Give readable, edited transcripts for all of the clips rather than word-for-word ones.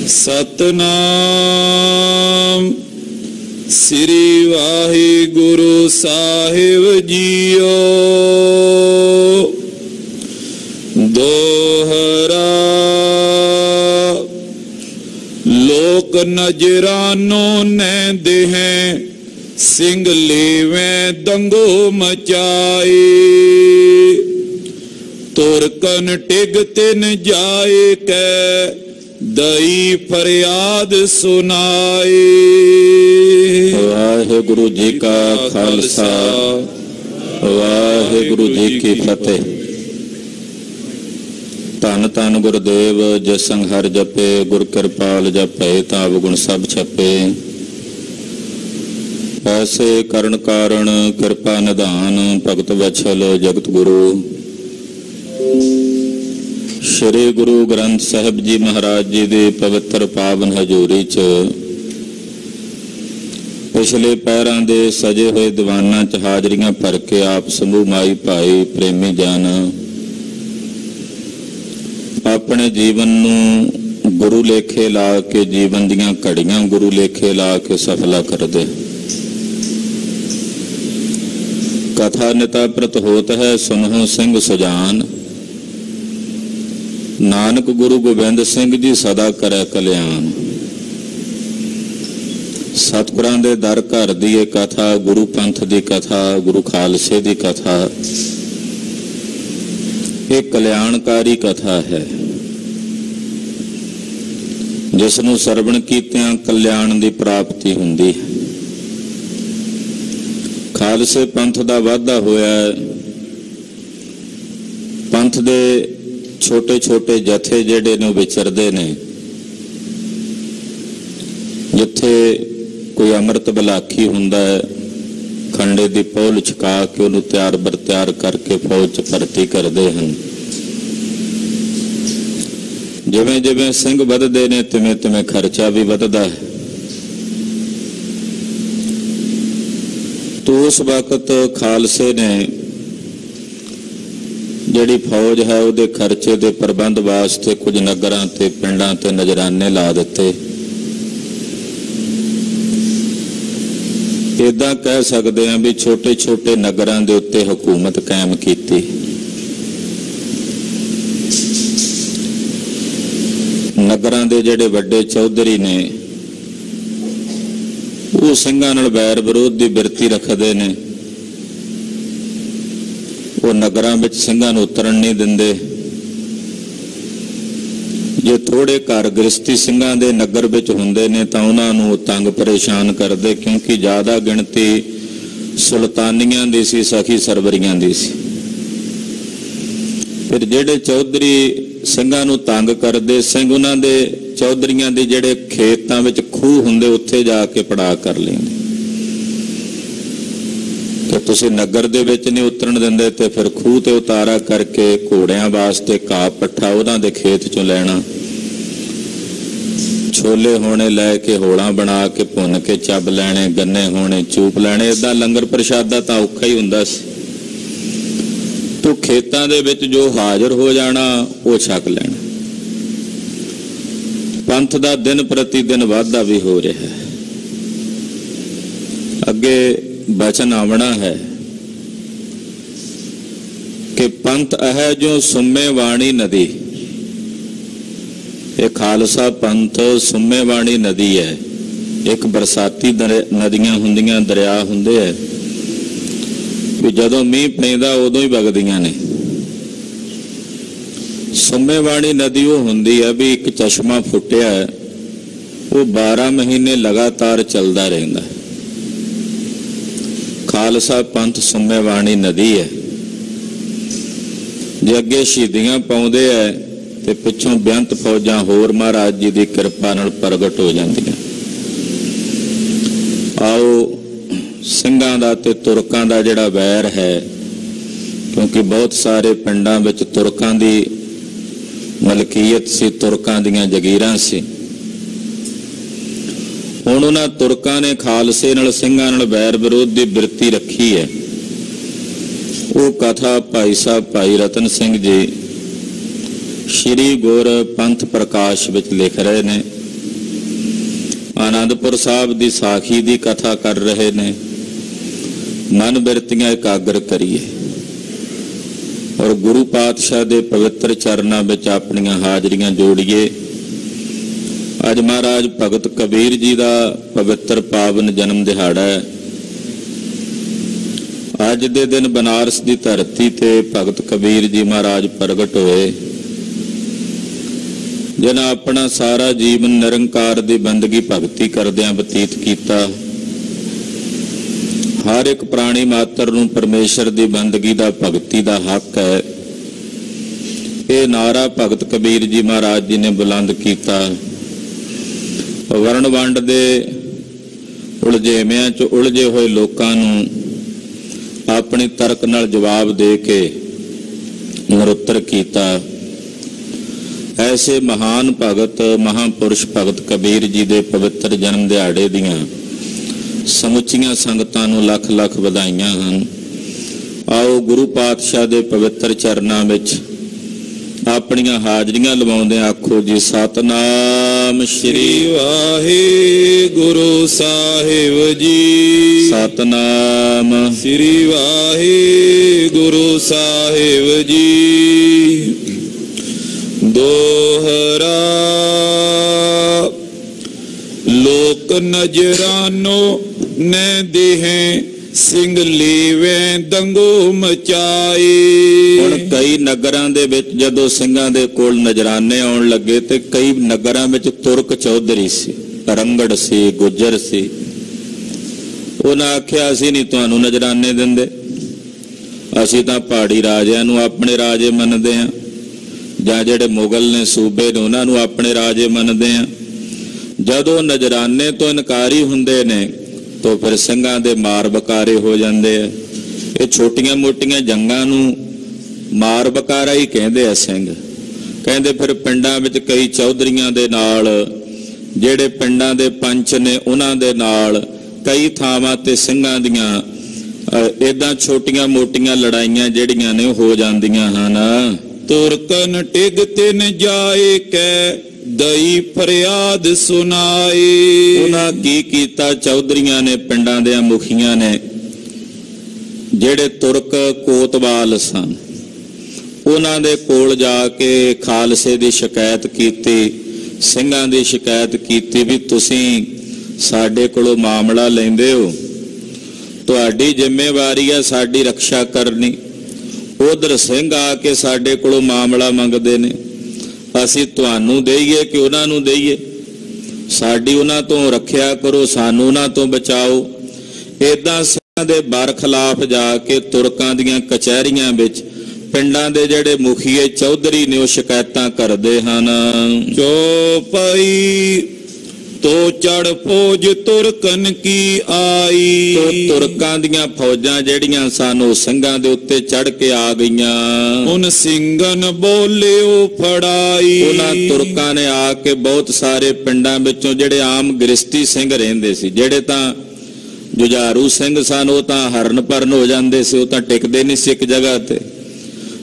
सतनाम श्री वाहिगुरु साहिब जीओ। दोहरा लोक नजरानों ने देहें सिंह लेवें दंगो मचाए। तुरकन टिग तिन जाए कै दई फरियाद सुनाए। वाहिगुरु जी का खालसा वाहिगुरु जी की फतेह। धन धन गुरुदेव जसंग हर जपे, गुर कृपाल जपे ताव गुण सब छपे। ऐसे करण कारण कृपा निधान, भगत वत्सल जगत गुरु। श्री गुरु ग्रंथ साहिब जी महाराज जी दे पवित्र पावन हजूरी च पिछले पैरां दे सजे हुए दीवानां च हाजरियां भर के आप समूह माई भाई प्रेमी जन अपने जीवन नूं गुरु लेखे ला के, जीवन दियां घड़ियां गुरु लेखे ला के सफला करदे। कथा निता प्रत होत है सुनहो सिंह सुजान। नानक गुरु गोबिंद सिंह जी सदा करे कल्याण। सतगुरां दे दर घर दी ये कथा, गुरु पंथ दी कथा, गुरु खालसे दी कथा, एक कल्याणकारी कथा है जिसनूं सरवण कीतियां कल्याण दी प्राप्ति हुंदी है। खालसे पंथ दा वाधा होया। पंथ दे छोटे छोटे जथे जेडे ने विचरदे ने, जिथे कोई अमृत बलाखी हुंदा है, खंडे दी पौल छका के उन्हें तैयार बर तैयार करके फौज च भर्ती करते हैं। जिवें जिवें सिंह वधदे ने तिवें तिवें खर्चा भी वधदा है। तो उस वक्त खालसे ने जिहड़ी फौज है उहदे खर्चे दे प्रबंध वास्ते कुछ नगरां ते पिंडां ते नजराने ला दिते। इदां कह सकते हैं भी छोटे छोटे नगरां दे उत्ते हुकूमत कायम कीती। नगरां दे जिहड़े वड्डे चौधरी ने वो ਸਿੰਘਾਂ नाल बैर विरोध की बिरती रखते ने। वो नगरां विच ਸਿੰਘਾਂ नूं उतरन नहीं दिंदे। जे थोड़े घर गृहस्थी ਸਿੰਘਾਂ दे नगर विच हुंदे ने तां उन्हां नूं तंग परेशान करदे, क्योंकि ज़्यादा गिणती सुल्तानियां दी सी, सखी सरवरियां दी सी। फिर जिहड़े चौधरी ਸਿੰਘਾਂ नूं तंग करदे, ਸਿੰਘ उन्हां दे चौधरियां दे जिहड़े खेतां विच खूह हुंदे उत्थे जाके पड़ा कर लैंदे कि तुसीं नगर दे विच नहीं उतरन दिंदे, ते फिर खूह ते उतारा करके घोड़ियां वास्ते घाह पट्ठा उन्हां दे खेत चों लैणा। छोले होने लैके होलां बना के भुन के चब लैणे, गन्ने होने चूप लैणे। इदां लंगर प्रशादा तां औखा ही हुंदा सी। तो खेतां दे विच जो हाज़र हो जाना वो छक लैणा। पंथ दा दिन प्रति दिन वाधा भी हो रहा है। अगे बचन आवना है कि पंथ है जो सुम्मे वाणी नदी। ये खालसा पंथ सुम्मे वाणी नदी है। एक बरसाती नदियां हुंदियां, दरिया हुंदे है भी जदों मीह पैंदा उदों ही वगदियां ने। सुम्मे वाणी नदी वो हुंदी है भी एक चश्मा फुटिया है, वो 12 महीने लगातार चलता रहता है। खालसा पंथ सुम्मे वाणी नदी है। जे अगे शहीदियां पाउंदे है ते पिछों बेअंत फौजां होर महाराज जी की कृपा नाल प्रगट हो जांदियां। आओ ਸਿੰਘਾਂ दा ते तुरकां दा जिहड़ा वैर है, क्योंकि बहुत सारे पिंडां विच तुरकां दी मलकीयत सी, तुरकां दीयां जगीरां सी। हुण उन्हां तुरकां ने खालसे नाल ਸਿੰਘਾਂ नाल वैर विरोध की बिरती रखी है। वो कथा भाई साहब भाई रतन सिंह जी श्री गुर पंथ प्रकाश विच लिख रहे ने। ਆਨੰਦਪੁਰ ਸਾਹਿਬ ਦੀ ਸਾਖੀ ਦੀ ਕਥਾ ਕਰ ਰਹੇ ਨੇ। ਮਨ ਬਿਰਤੀਆਂ ਇਕਾਗਰ ਕਰੀਏ ਔਰ ਗੁਰੂ ਪਾਤਸ਼ਾਹ ਦੇ ਪਵਿੱਤਰ ਚਰਨਾਂ ਵਿੱਚ ਆਪਣੀਆਂ ਹਾਜ਼ਰੀਆਂ ਜੋੜੀਏ। ਅੱਜ ਮਹਾਰਾਜ ਭਗਤ ਕਬੀਰ ਜੀ ਦਾ ਪਵਿੱਤਰ ਪਾਵਨ ਜਨਮ ਦਿਹਾੜਾ ਹੈ। ਅੱਜ ਦੇ ਦਿਨ ਬਨਾਰਸ ਦੀ ਧਰਤੀ ਤੇ ਭਗਤ ਕਬੀਰ ਜੀ ਮਹਾਰਾਜ ਪ੍ਰਗਟ ਹੋਏ, ਜਿਨ੍ਹਾਂ ਆਪਣਾ ਸਾਰਾ ਜੀਵਨ ਨਿਰੰਕਾਰ ਦੀ ਬੰਦਗੀ ਭਗਤੀ ਕਰਦਿਆਂ ਬਤੀਤ ਕੀਤਾ। ਹਰ ਇੱਕ ਪ੍ਰਾਣੀ ਮਾਤਰ ਨੂੰ ਪਰਮੇਸ਼ਰ ਦੀ ਬੰਦਗੀ ਦਾ ਭਗਤੀ ਦਾ ਹੱਕ ਹੈ। ਇਹ ਨਾਰਾ ਭਗਤ ਕਬੀਰ ਜੀ ਮਹਾਰਾਜ ਜੀ ਨੇ ਬੁਲੰਦ ਕੀਤਾ। ਵਰਣ ਵੰਡ ਦੇ ਉਲਝੇਵਿਆਂ 'ਚ ਉਲਝੇ ਹੋਏ ਲੋਕਾਂ ਨੂੰ ਆਪਣੀ ਤਰਕ ਨਾਲ ਜਵਾਬ ਦੇ ਕੇ ਨਿਰੁੱਤਰ ਕੀਤਾ। ਐਸੇ ਮਹਾਨ ਭਗਤ ਮਹਾਂਪੁਰਸ਼ ਭਗਤ ਕਬੀਰ ਜੀ ਦੇ ਪਵਿੱਤਰ ਜਨਮ ਦਿਹਾੜੇ ਦੀਆਂ ਸਮੁੱਚੀਆਂ ਸੰਗਤਾਂ ਨੂੰ ਲੱਖ ਲੱਖ ਵਧਾਈਆਂ ਹਨ। ਆਓ ਗੁਰੂ ਪਾਤਸ਼ਾਹ ਦੇ ਪਵਿੱਤਰ ਚਰਨਾਂ ਵਿੱਚ ਆਪਣੀਆਂ ਹਾਜ਼ਰੀਆਂ ਲਵਾਉਂਦੇ ਆਖੋ ਜੀ ਸਤਨਾਮ ਸ਼੍ਰੀ ਵਾਹਿਗੁਰੂ ਸਾਹਿਬ ਜੀ। ਸਤਨਾਮ ਸ੍ਰੀ ਵਾਹਿਗੁਰੂ ਸਾਹਿਬ ਜੀ। ਦੋਹਰਾ ਲੋਕ ਨਜਰਾਨੋ ਨੇ ਦੇਹੇ ਸਿੰਘ ਲੀਵੇਂ ਦੰਗੋ ਮਚਾਈ। ਹੁਣ ਕਈ ਨਗਰਾਂ ਦੇ ਵਿੱਚ ਜਦੋਂ ਸਿੰਘਾਂ ਦੇ ਕੋਲ ਨਜਰਾਨੇ ਆਉਣ ਲੱਗੇ ਤੇ ਕਈ ਨਗਰਾਂ ਵਿੱਚ ਤੁਰਕ ਚੌਧਰੀ ਸੀ, ਰੰਗੜ ਸੀ, ਗੁੱਜਰ ਸੀ। ਉਹਨਾਂ ਆਖਿਆ ਅਸੀਂ ਨਹੀਂ ਤੁਹਾਨੂੰ ਨਜਰਾਨੇ ਦਿੰਦੇ, ਅਸੀਂ ਤਾਂ ਪਹਾੜੀ ਰਾਜਿਆਂ ਨੂੰ ਆਪਣੇ ਰਾਜੇ ਮੰਨਦੇ ਹਾਂ, ਜਾਂ ਜਿਹੜੇ ਮੁਗਲ ਨੇ ਸੂਬੇ ਨੇ ਉਹਨਾਂ ਨੂੰ ਆਪਣੇ ਰਾਜੇ ਮੰਨਦੇ ਹਾਂ। ਜਦੋਂ ਨਜਰਾਨੇ ਤੋਂ ਇਨਕਾਰੀ ਹੁੰਦੇ ਨੇ ਤਾਂ ਫਿਰ ਸਿੰਘਾਂ ਦੇ ਮਾਰ ਬਕਾਰੇ ਹੋ ਜਾਂਦੇ ਆ। ਇਹ ਛੋਟੀਆਂ ਮੋਟੀਆਂ ਜੰਗਾਂ ਨੂੰ ਮਾਰ ਬਕਾਰਾ ਹੀ ਕਹਿੰਦੇ ਆ ਸਿੰਘ। ਕਹਿੰਦੇ ਫਿਰ ਪਿੰਡਾਂ ਵਿੱਚ ਕਈ ਚੌਧਰੀਆਂ ਦੇ ਨਾਲ, ਜਿਹੜੇ ਪਿੰਡਾਂ ਦੇ ਪੰਚ ਨੇ ਉਹਨਾਂ ਦੇ ਨਾਲ ਕਈ ਥਾਵਾਂ ਤੇ ਸਿੰਘਾਂ ਦੀਆਂ ਏਦਾਂ ਛੋਟੀਆਂ ਮੋਟੀਆਂ ਲੜਾਈਆਂ ਜਿਹੜੀਆਂ ਨੇ ਹੋ ਜਾਂਦੀਆਂ ਹਨ। ਤੁਰਕਨ ਟਿਗ ਤਿਨ ਜਾਏ ਕੈ ਦਈ ਫਰਿਆਦ ਸੁਨਾਏ। ਉਹਨਾਂ ਕੀ ਕੀਤਾ? ਚੌਧਰੀਆਂ ਨੇ, ਪਿੰਡਾਂ ਦੇ ਮੁਖੀਆਂ ਨੇ, ਜਿਹੜੇ ਤੁਰਕ ਕੋਤਵਾਲ ਸਨ, ਉਹਨਾਂ ਦੇ ਕੋਲ ਜਾ ਕੇ ਖਾਲਸੇ ਦੀ ਸ਼ਿਕਾਇਤ ਕੀਤੀ, ਸਿੰਘਾਂ ਦੀ ਸ਼ਿਕਾਇਤ ਕੀਤੀ ਵੀ ਤੁਸੀਂ ਸਾਡੇ ਕੋਲੋਂ ਮਾਮਲਾ ਲੈਂਦੇ ਹੋ, ਤੁਹਾਡੀ ਜ਼ਿੰਮੇਵਾਰੀ ਹੈ ਸਾਡੀ ਰੱਖਿਆ ਕਰਨੀ। ਉਧਰ ਸਿੰਘ ਆ ਕੇ ਸਾਡੇ ਕੋਲੋਂ ਮਾਮਲਾ ਮੰਗਦੇ ਨੇ, ਅਸੀਂ ਤੁਹਾਨੂੰ ਦੇਈਏ ਕਿ ਉਹਨਾਂ ਨੂੰ ਦੇਈਏ? ਸਾਡੀ ਉਹਨਾਂ ਤੋਂ ਰੱਖਿਆ ਕਰੋ, ਸਾਨੂੰ ਉਹਨਾਂ ਤੋਂ ਬਚਾਓ। ਏਦਾਂ ਸਿੰਘਾਂ ਦੇ ਬਰਖਲਾਫ ਜਾ ਕੇ ਤੁਰਕਾਂ ਦੀਆਂ ਕਚਹਿਰੀਆਂ ਵਿੱਚ ਪਿੰਡਾਂ ਦੇ ਜਿਹੜੇ ਮੁਖੀਏ ਚੌਧਰੀ ਨੇ ਉਹ ਸ਼ਿਕਾਇਤਾਂ ਕਰਦੇ ਹਨ। ਚੌਪਈ ਤੋ ਚੜ ਫੌਜ ਤੁਰਕਨ ਕੀ ਆਈ। ਤੋ ਤੁਰਕਾਂ ਦੀਆਂ ਫੌਜਾਂ ਜਿਹੜੀਆਂ ਸਨ ਉਹ ਸਿੰਘਾਂ ਦੇ ਉੱਤੇ ਚੜ ਕੇ ਆ ਗਈਆਂ। ਉਨ ਸਿੰਘਨ ਬੋਲਿਓ ਫੜਾਈ। ਉਹਨਾਂ ਤੁਰਕਾਂ ਨੇ ਆ ਕੇ ਬਹੁਤ ਸਾਰੇ ਪਿੰਡਾਂ ਵਿੱਚੋਂ ਜਿਹੜੇ ਆਮ ਗ੍ਰਿਸ਼ਤੀ ਸਿੰਘ ਰਹਿੰਦੇ ਸੀ, ਜਿਹੜੇ ਤਾਂ ਜੁਝਾਰੂ ਸਿੰਘ ਸਨ, ਉਹ ਤਾਂ ਹਰਨ ਭਰਨ ਹੋ ਜਾਂਦੇ ਸੀ, ਉਹ ਤਾਂ ਟਿਕਦੇ ਨਹੀਂ ਸੀ ਇੱਕ ਜਗ੍ਹਾ ਤੇ।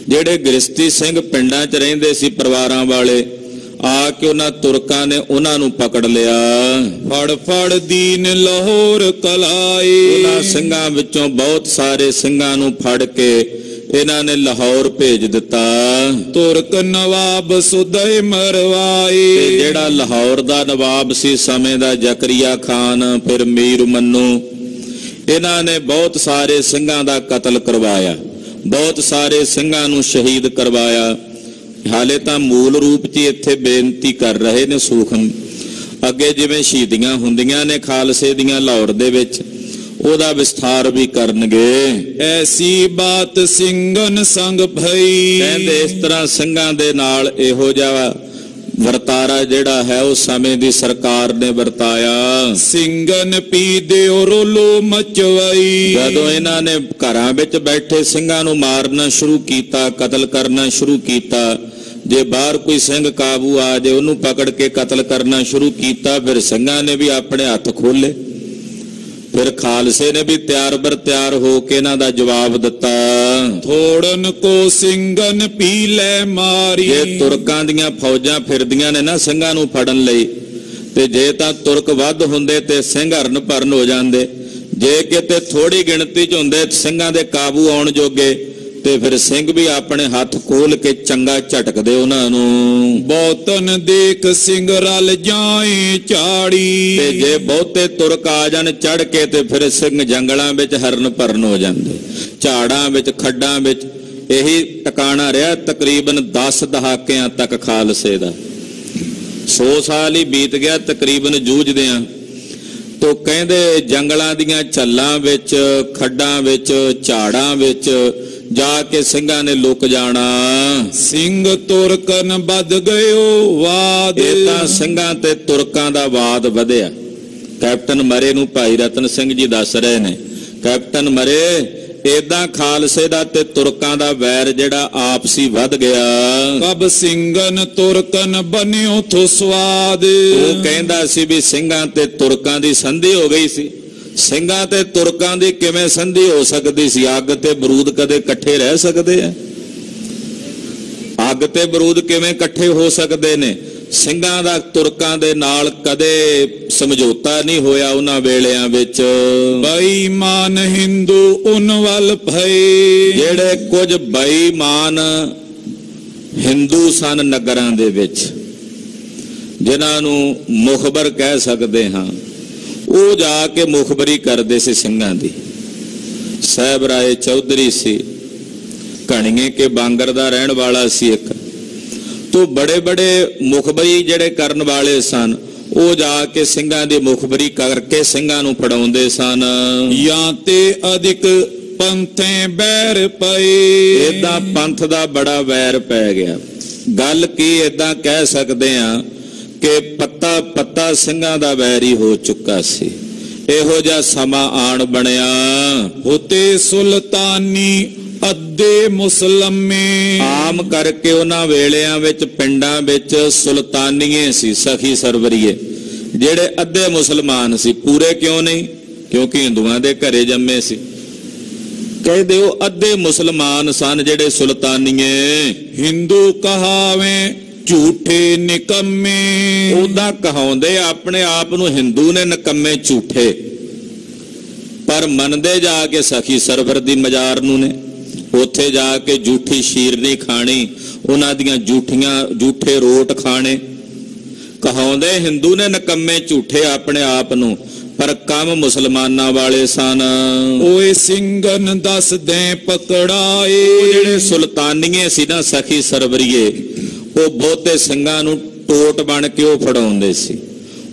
ਜਿਹੜੇ ਗ੍ਰਿਸ਼ਤੀ ਸਿੰਘ ਪਿੰਡਾਂ 'ਚ ਰਹਿੰਦੇ ਸੀ ਪਰਿਵਾਰਾਂ ਵਾਲੇ, ਆ ਕੇ ਉਹਨਾਂ ਤੁਰਕਾਂ ਨੇ ਉਹਨਾਂ ਨੂੰ ਪਕੜ ਲਿਆ। ਫੜ ਫੜ ਦੀਨ ਲਾਹੌਰ ਕਲਾਈ। ਉਹਨਾਂ ਸਿੰਘਾਂ ਵਿੱਚੋਂ ਬਹੁਤ ਸਾਰੇ ਸਿੰਘਾਂ ਨੂੰ ਫੜ ਕੇ ਇਹਨਾਂ ਨੇ ਲਾਹੌਰ ਭੇਜ ਦਿੱਤਾ। ਤੁਰਕ ਨਵਾਬ ਸੁਦੈ ਮਰਵਾਏ। ਤੇ ਜਿਹੜਾ ਲਾਹੌਰ ਦਾ ਨਵਾਬ ਸੀ ਸਮੇਂ ਦਾ, ਜ਼ਕਰੀਆ ਖਾਨ, ਫਿਰ ਮੀਰ ਮੰਨੂ, ਇਹਨਾਂ ਨੇ ਬਹੁਤ ਸਾਰੇ ਸਿੰਘਾਂ ਦਾ ਕਤਲ ਕਰਵਾਇਆ, ਬਹੁਤ ਸਾਰੇ ਸਿੰਘਾਂ ਨੂੰ ਸ਼ਹੀਦ ਕਰਵਾਇਆ। ਹਾਲੇ ਤਾਂ ਮੂਲ ਰੂਪ 'ਚ ਇੱਥੇ ਬੇਨਤੀ ਕਰ ਰਹੇ ਨੇ ਸੂਖਮ, ਅੱਗੇ ਜਿਵੇਂ ਸ਼ਹੀਦੀਆਂ ਹੁੰਦੀਆਂ ਨੇ ਖਾਲਸੇ ਦੀਆਂ ਲਾਹੌਰ ਦੇ ਵਿੱਚ, ਉਹਦਾ ਵਿਸਥਾਰ ਵੀ ਕਰਨਗੇ। ਐਸੀ ਬਾਤ ਸਿੰਘਨ ਸੰਗ ਭਈ। ਕਹਿੰਦੇ ਇਸ ਤਰ੍ਹਾਂ ਸਿੰਘਾਂ ਦੇ ਨਾਲ ਇਹੋ ਜਿਹਾ ਵਰਤਾਰਾ ਜਿਹੜਾ ਹੈ ਉਹ ਸਮੇਂ ਦੀ ਸਰਕਾਰ ਨੇ ਵਰਤਾਇਆ। ਸਿੰਘਨ ਪੀ ਦਿਓ ਰੋਲੋ ਮਚਵਾਈ। ਜਦੋਂ ਇਹਨਾਂ ਨੇ ਘਰਾਂ ਵਿੱਚ ਬੈਠੇ ਸਿੰਘਾਂ ਨੂੰ ਮਾਰਨਾ ਸ਼ੁਰੂ ਕੀਤਾ, ਕਤਲ ਕਰਨਾ ਸ਼ੁਰੂ ਕੀਤਾ, ਜੇ ਬਾਹਰ ਕੋਈ ਸਿੰਘ ਕਾਬੂ ਆ ਜੇ ਉਹਨੂੰ ਪਕੜ ਕੇ ਕਤਲ ਕਰਨਾ ਸ਼ੁਰੂ ਕੀਤਾ, ਫਿਰ ਸਿੰਘਾਂ ਨੇ ਵੀ ਆਪਣੇ ਹੱਥ ਖੋਲੇ। ਫਿਰ ਖਾਲਸੇ ਨੇ ਵੀ ਤਿਆਰ ਬਰ ਤਿਆਰ ਹੋ ਕੇ ਇਹਨਾਂ ਦਾ ਜਵਾਬ ਦਿੱਤਾ। ਥੋੜਨ ਕੋ ਸਿੰਘਨ ਪੀ ਲੈ ਮਾਰੀ। ਜੇ ਤੁਰਕਾਂ ਦੀਆਂ ਫੌਜਾਂ ਫਿਰਦੀਆਂ ਨੇ ਨਾ ਸਿੰਘਾਂ ਨੂੰ ਫੜਨ ਲਈ, ਤੇ ਜੇ ਤਾਂ ਤੁਰਕ ਵੱਧ ਹੁੰਦੇ ਤੇ ਸਿੰਘ ਹਰਨ ਭਰਨ ਹੋ ਜਾਂਦੇ। ਜੇ ਕਿਤੇ ਥੋੜੀ ਗਿਣਤੀ 'ਚ ਹੁੰਦੇ ਸਿੰਘਾਂ ਦੇ ਕਾਬੂ ਆਉਣ ਜੋਗੇ ਤੇ ਫਿਰ ਸਿੰਘ ਵੀ ਆਪਣੇ ਹੱਥ ਖੋਲ ਕੇ ਚੰਗਾ ਝਟਕਦੇ ਉਹਨਾਂ ਨੂੰ। ਬਹੁਤਨ ਦੇਖ ਸਿੰਘ ਰਲ ਜਾਏ ਝਾੜੀ। ਤੇ ਜੇ ਬਹੁਤੇ ਤੁਰਕ ਆ ਜਾਣ ਚੜ ਕੇ ਤੇ ਫਿਰ ਸਿੰਘ ਜੰਗਲਾਂ ਵਿੱਚ ਹਰਨ ਭਰਨ ਹੋ ਜਾਂਦੇ, ਝਾੜਾਂ ਵਿੱਚ, ਖੱਡਾਂ ਵਿੱਚ। ਇਹੀ ਟਿਕਾਣਾ ਰਿਹਾ ਤਕਰੀਬਨ 10 ਦਹਾਕਿਆਂ ਤੱਕ ਖਾਲਸੇ ਦਾ। 100 ਸਾਲ ਹੀ ਬੀਤ ਗਿਆ ਤਕਰੀਬਨ ਜੂਝਦਿਆਂ। ਤੋ ਕਹਿੰਦੇ ਜੰਗਲਾਂ ਦੀਆਂ ਝੱਲਾਂ ਵਿੱਚ, ਖੱਡਾਂ ਵਿੱਚ, ਝਾੜਾਂ ਵਿੱਚ ਜਾ ਕੇ ਸਿੰਘਾਂ ਨੇ ਲੁਕ ਜਾਣਾ। ਸਿੰਘ ਤੁਰਕਨ ਵੱਧ ਗਇਓ ਵਾਦ। ਇਹ ਤਾਂ ਸਿੰਘਾਂ ਤੇ ਤੁਰਕਾਂ ਦਾ ਵਾਦ ਵਧਿਆ। ਕੈਪਟਨ ਮਰੇ ਨੂੰ ਭਾਈ ਰਤਨ ਸਿੰਘ ਜੀ ਦੱਸ ਰਹੇ ਨੇ, ਕੈਪਟਨ ਮਰੇ ਏਦਾਂ ਖਾਲਸੇ ਦਾ ਤੇ ਤੁਰਕਾਂ ਦਾ ਵੈਰ ਜਿਹੜਾ ਆਪਸੀ ਵੱਧ ਗਿਆ। ਕਬ ਸਿੰਘਨ ਤੁਰਕਨ ਬਨਿਓ ਥੋ ਸਵਾਦ। ਉਹ ਕਹਿੰਦਾ ਸੀ ਵੀ ਸਿੰਘਾਂ ਤੇ ਤੁਰਕਾਂ ਦੀ ਸੰਧੀ ਹੋ ਗਈ ਸੀ। ਸਿੰਘਾਂ ਤੇ ਤੁਰਕਾਂ ਦੀ ਕਿਵੇਂ ਸੰਧੀ ਹੋ ਸਕਦੀ ਸੀ? ਅੱਗ ਤੇ ਬਰੂਦ ਕਦੇ ਇਕੱਠੇ ਰਹਿ ਸਕਦੇ ਆ? ਅੱਗ ਤੇ ਬਰੂਦ ਕਿਵੇਂ ਇਕੱਠੇ ਹੋ ਸਕਦੇ ਨੇ? ਸਿੰਘਾਂ ਦਾ ਤੁਰਕਾਂ ਦੇ ਨਾਲ ਕਦੇ ਸਮਝੌਤਾ ਨਹੀਂ ਹੋਇਆ ਉਹਨਾਂ ਵੇਲਿਆਂ ਵਿੱਚ। ਬੇਈਮਾਨ ਹਿੰਦੂ ਉਨ ਵੱਲ ਭਏ। ਜਿਹੜੇ ਕੁਝ ਬੇਈਮਾਨ ਹਿੰਦੂ ਸਨ ਨਗਰਾਂ ਦੇ ਵਿੱਚ, ਜਿਨ੍ਹਾਂ ਨੂੰ ਮੁਖਬਰ ਕਹਿ ਸਕਦੇ ਹਾਂ, ਉਹ ਜਾ ਕੇ ਮੁਖਬਰੀ ਕਰਦੇ ਸੀ ਸਿੰਘਾਂ ਦੀ। ਸਾਹਿਬ ਰਾਏ ਚੌਧਰੀ ਸੀ, ਘਣੀਏ ਕੇ ਬਾਂਗਰ ਦਾ ਰਹਿਣ ਵਾਲਾ ਸੀ ਇੱਕ। ਤੋ ਬੜੇ ਬੜੇ ਮੁਖਬਰੀ ਜਿਹੜੇ ਕਰਨ ਵਾਲੇ ਸਨ, ਉਹ ਜਾ ਕੇ ਸਿੰਘਾਂ ਦੀ ਮੁਖਬਰੀ ਕਰਕੇ ਸਿੰਘਾਂ ਨੂੰ ਫੜਾਉਂਦੇ ਸਨ। ਜਾਂ ਤੇ ਅਧਿਕ ਪੰਥੇ ਬੈਰ ਪਏ। ਏਦਾਂ ਪੰਥ ਦਾ ਬੜਾ ਵੈਰ ਪੈ ਗਿਆ। ਗੱਲ ਕੀ ਏਦਾਂ ਕਹਿ ਸਕਦੇ ਆ ਕਿ ਪੱਤਾ ਪੱਤਾ ਸਿੰਘਾਂ ਦਾ ਵੈਰੀ ਹੋ ਚੁੱਕਾ ਸੀ। ਇਹੋ ਜਿਹਾ ਸਮਾਂ ਆਣ ਬਣਿਆ। ਹੋਤੇ ਸੁਲਤਾਨੀ ਅੱਧੇ ਮੁਸਲਮੇ। ਆਮ ਕਰਕੇ ਉਹਨਾਂ ਵੇਲਿਆਂ ਵਿੱਚ ਪਿੰਡਾਂ ਵਿੱਚ ਸੁਲਤਾਨੀਏ ਸੀ, ਸਖੀ ਸਰਵਰੀਏ, ਜਿਹੜੇ ਅੱਧੇ ਮੁਸਲਮਾਨ ਸੀ। ਪੂਰੇ ਕਿਉਂ ਨਹੀਂ? ਕਿਉਂਕਿ ਹਿੰਦੂਆਂ ਦੇ ਘਰੇ ਜੰਮੇ ਸੀ। ਕਹਿੰਦੇ ਉਹ ਅੱਧੇ ਮੁਸਲਮਾਨ ਸਨ ਜਿਹੜੇ ਸੁਲਤਾਨੀਏ। ਹਿੰਦੂ ਕਹਾਵੇਂ ਝੂਠੇ ਨਿਕੰਮੇ। ਉਹਦਾ ਕਹਾਉਂਦੇ ਆਪਣੇ ਆਪ ਨੂੰ ਹਿੰਦੂ ਨੇ ਨਕੰਮੇ ਝੂਠੇ, ਪਰ ਮੰਨਦੇ ਜਾ ਕੇ ਸਖੀ ਸਰਵਰ ਦੀ ਮਜ਼ਾਰ ਨੂੰ ਨੇ। ਉੱਥੇ ਜਾ ਕੇ ਝੂਠੀ ਸ਼ੀਰਨੀ ਖਾਣੀ, ਉਹਨਾਂ ਦੀਆਂ ਝੂਠੇ ਰੋਟ ਖਾਣੇ। ਕਹਾਉਂਦੇ ਹਿੰਦੂ ਨੇ ਨਕੰਮੇ ਝੂਠੇ ਆਪਣੇ ਆਪ ਨੂੰ, ਪਰ ਕੰਮ ਮੁਸਲਮਾਨਾਂ ਵਾਲੇ ਸਨ। ਓਏ ਸਿੰਘਨ ਦੱਸਦੇ ਪਕੜਾਏ। ਜਿਹੜੇ ਸੁਲਤਾਨੀਏ ਸੀ ਨਾ ਸਖੀ ਸਰਵਰੀਏ, ਉਹ ਬਹੁਤੇ ਸਿੰਘਾਂ ਨੂੰ ਟੋਟ ਬਣ ਕੇ ਉਹ ਫੜਾਉਂਦੇ ਸੀ।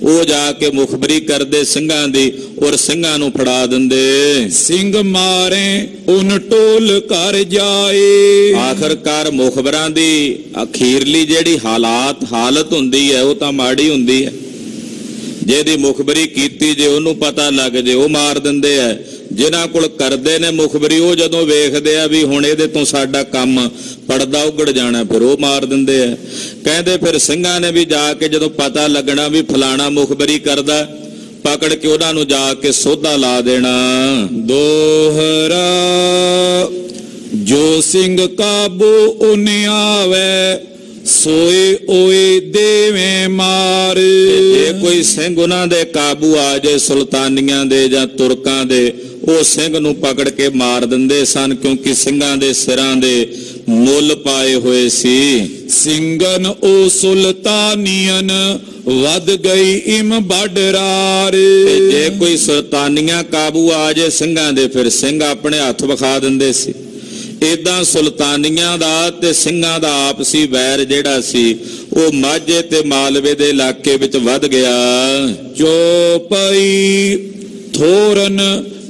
ਉਹ ਜਾ ਕੇ ਮੁਖਬਰੀ ਕਰਦੇ ਸਿੰਘਾਂ ਦੀ, ਔਰ ਸਿੰਘਾਂ ਨੂੰ ਫੜਾ ਦਿੰਦੇ। ਸਿੰਘ ਮਾਰੇ ਉਨ ਟੋਲ ਕਰ ਜਾਏ। ਆਖਰਕਾਰ ਮੁਖਬਰਾਂ ਦੀ ਅਖੀਰਲੀ ਜਿਹੜੀ ਹਾਲਤ ਹੁੰਦੀ ਹੈ, ਉਹ ਤਾਂ ਮਾੜੀ ਹੁੰਦੀ ਹੈ। ਜਿਹਦੀ ਮੁਖਬਰੀ ਕੀਤੀ ਜੇ ਉਹਨੂੰ ਪਤਾ ਲੱਗ ਜੇ, ਉਹ ਮਾਰ ਦਿੰਦੇ ਆ। ਜਿਨ੍ਹਾਂ ਕੋਲ ਕਰਦੇ ਨੇ ਮੁਖਬਰੀ, ਉਹ ਜਦੋਂ ਵੇਖਦੇ ਆ ਵੀ ਹੁਣ ਇਹਦੇ ਤੋਂ ਸਾਡਾ ਕੰਮ ਪੜਦਾ ਉਗੜ ਜਾਣਾ, ਫਿਰ ਉਹ ਮਾਰ ਦਿੰਦੇ ਆ। ਕਹਿੰਦੇ ਫਿਰ ਸਿੰਘਾਂ ਨੇ ਵੀ ਜਾ ਕੇ ਜਦੋਂ ਪਤਾ ਲੱਗਣਾ ਵੀ ਫਲਾਣਾ ਮੁਖਬਰੀ ਕਰਦਾ, ਪਕੜ ਕੇ ਉਹਨਾਂ ਨੂੰ ਜਾ ਕੇ ਸੋਧਾ ਲਾ ਦੇਣਾ। ਦੋਹਰਾ ਜੋ ਸਿੰਘ ਕਾਬੂ ਉਨ ਆਵੇ, ਸੋਏ ਓਏ ਦੇਵੇਂ ਮਾਰ। ਜੇ ਕੋਈ ਸਿੰਘ ਉਹਨਾਂ ਦੇ ਕਾਬੂ ਆ ਜਾਏ, ਸੁਲਤਾਨੀਆਂ ਦੇ ਜਾਂ ਤੁਰਕਾਂ ਦੇ, ਉਹ ਸਿੰਘ ਨੂੰ ਪਕੜ ਕੇ ਮਾਰ ਦਿੰਦੇ ਸਨ, ਕਿਉਂਕਿ ਸਿੰਘਾਂ ਦੇ ਸਿਰਾਂ ਦੇ ਮੁੱਲ ਪਾਏ ਹੋਏ ਸੀ। ਸਿੰਘਨ ਉਹ ਸੁਲਤਾਨੀਅਨ ਵੱਧ ਗਈ ਇਮ ਬਡਰਾਰ। ਜੇ ਕੋਈ ਸੁਲਤਾਨੀਆਂ ਕਾਬੂ ਆ ਜਾਏ ਸਿੰਘਾਂ ਦੇ, ਫਿਰ ਸਿੰਘ ਆਪਣੇ ਹੱਥ ਵਿਖਾ ਦਿੰਦੇ ਸੀ। ਏਦਾਂ ਸੁਲਤਾਨੀਆਂ ਦਾ ਤੇ ਸਿੰਘਾਂ ਦਾ ਆਪਸੀ ਵੈਰ ਜਿਹੜਾ ਸੀ, ਉਹ ਮਾਝੇ ਤੇ ਮਾਲਵੇ ਦੇ ਇਲਾਕੇ ਵਿੱਚ ਵੱਧ ਗਿਆ। ਚੋਪਈ ਥੋਰਨ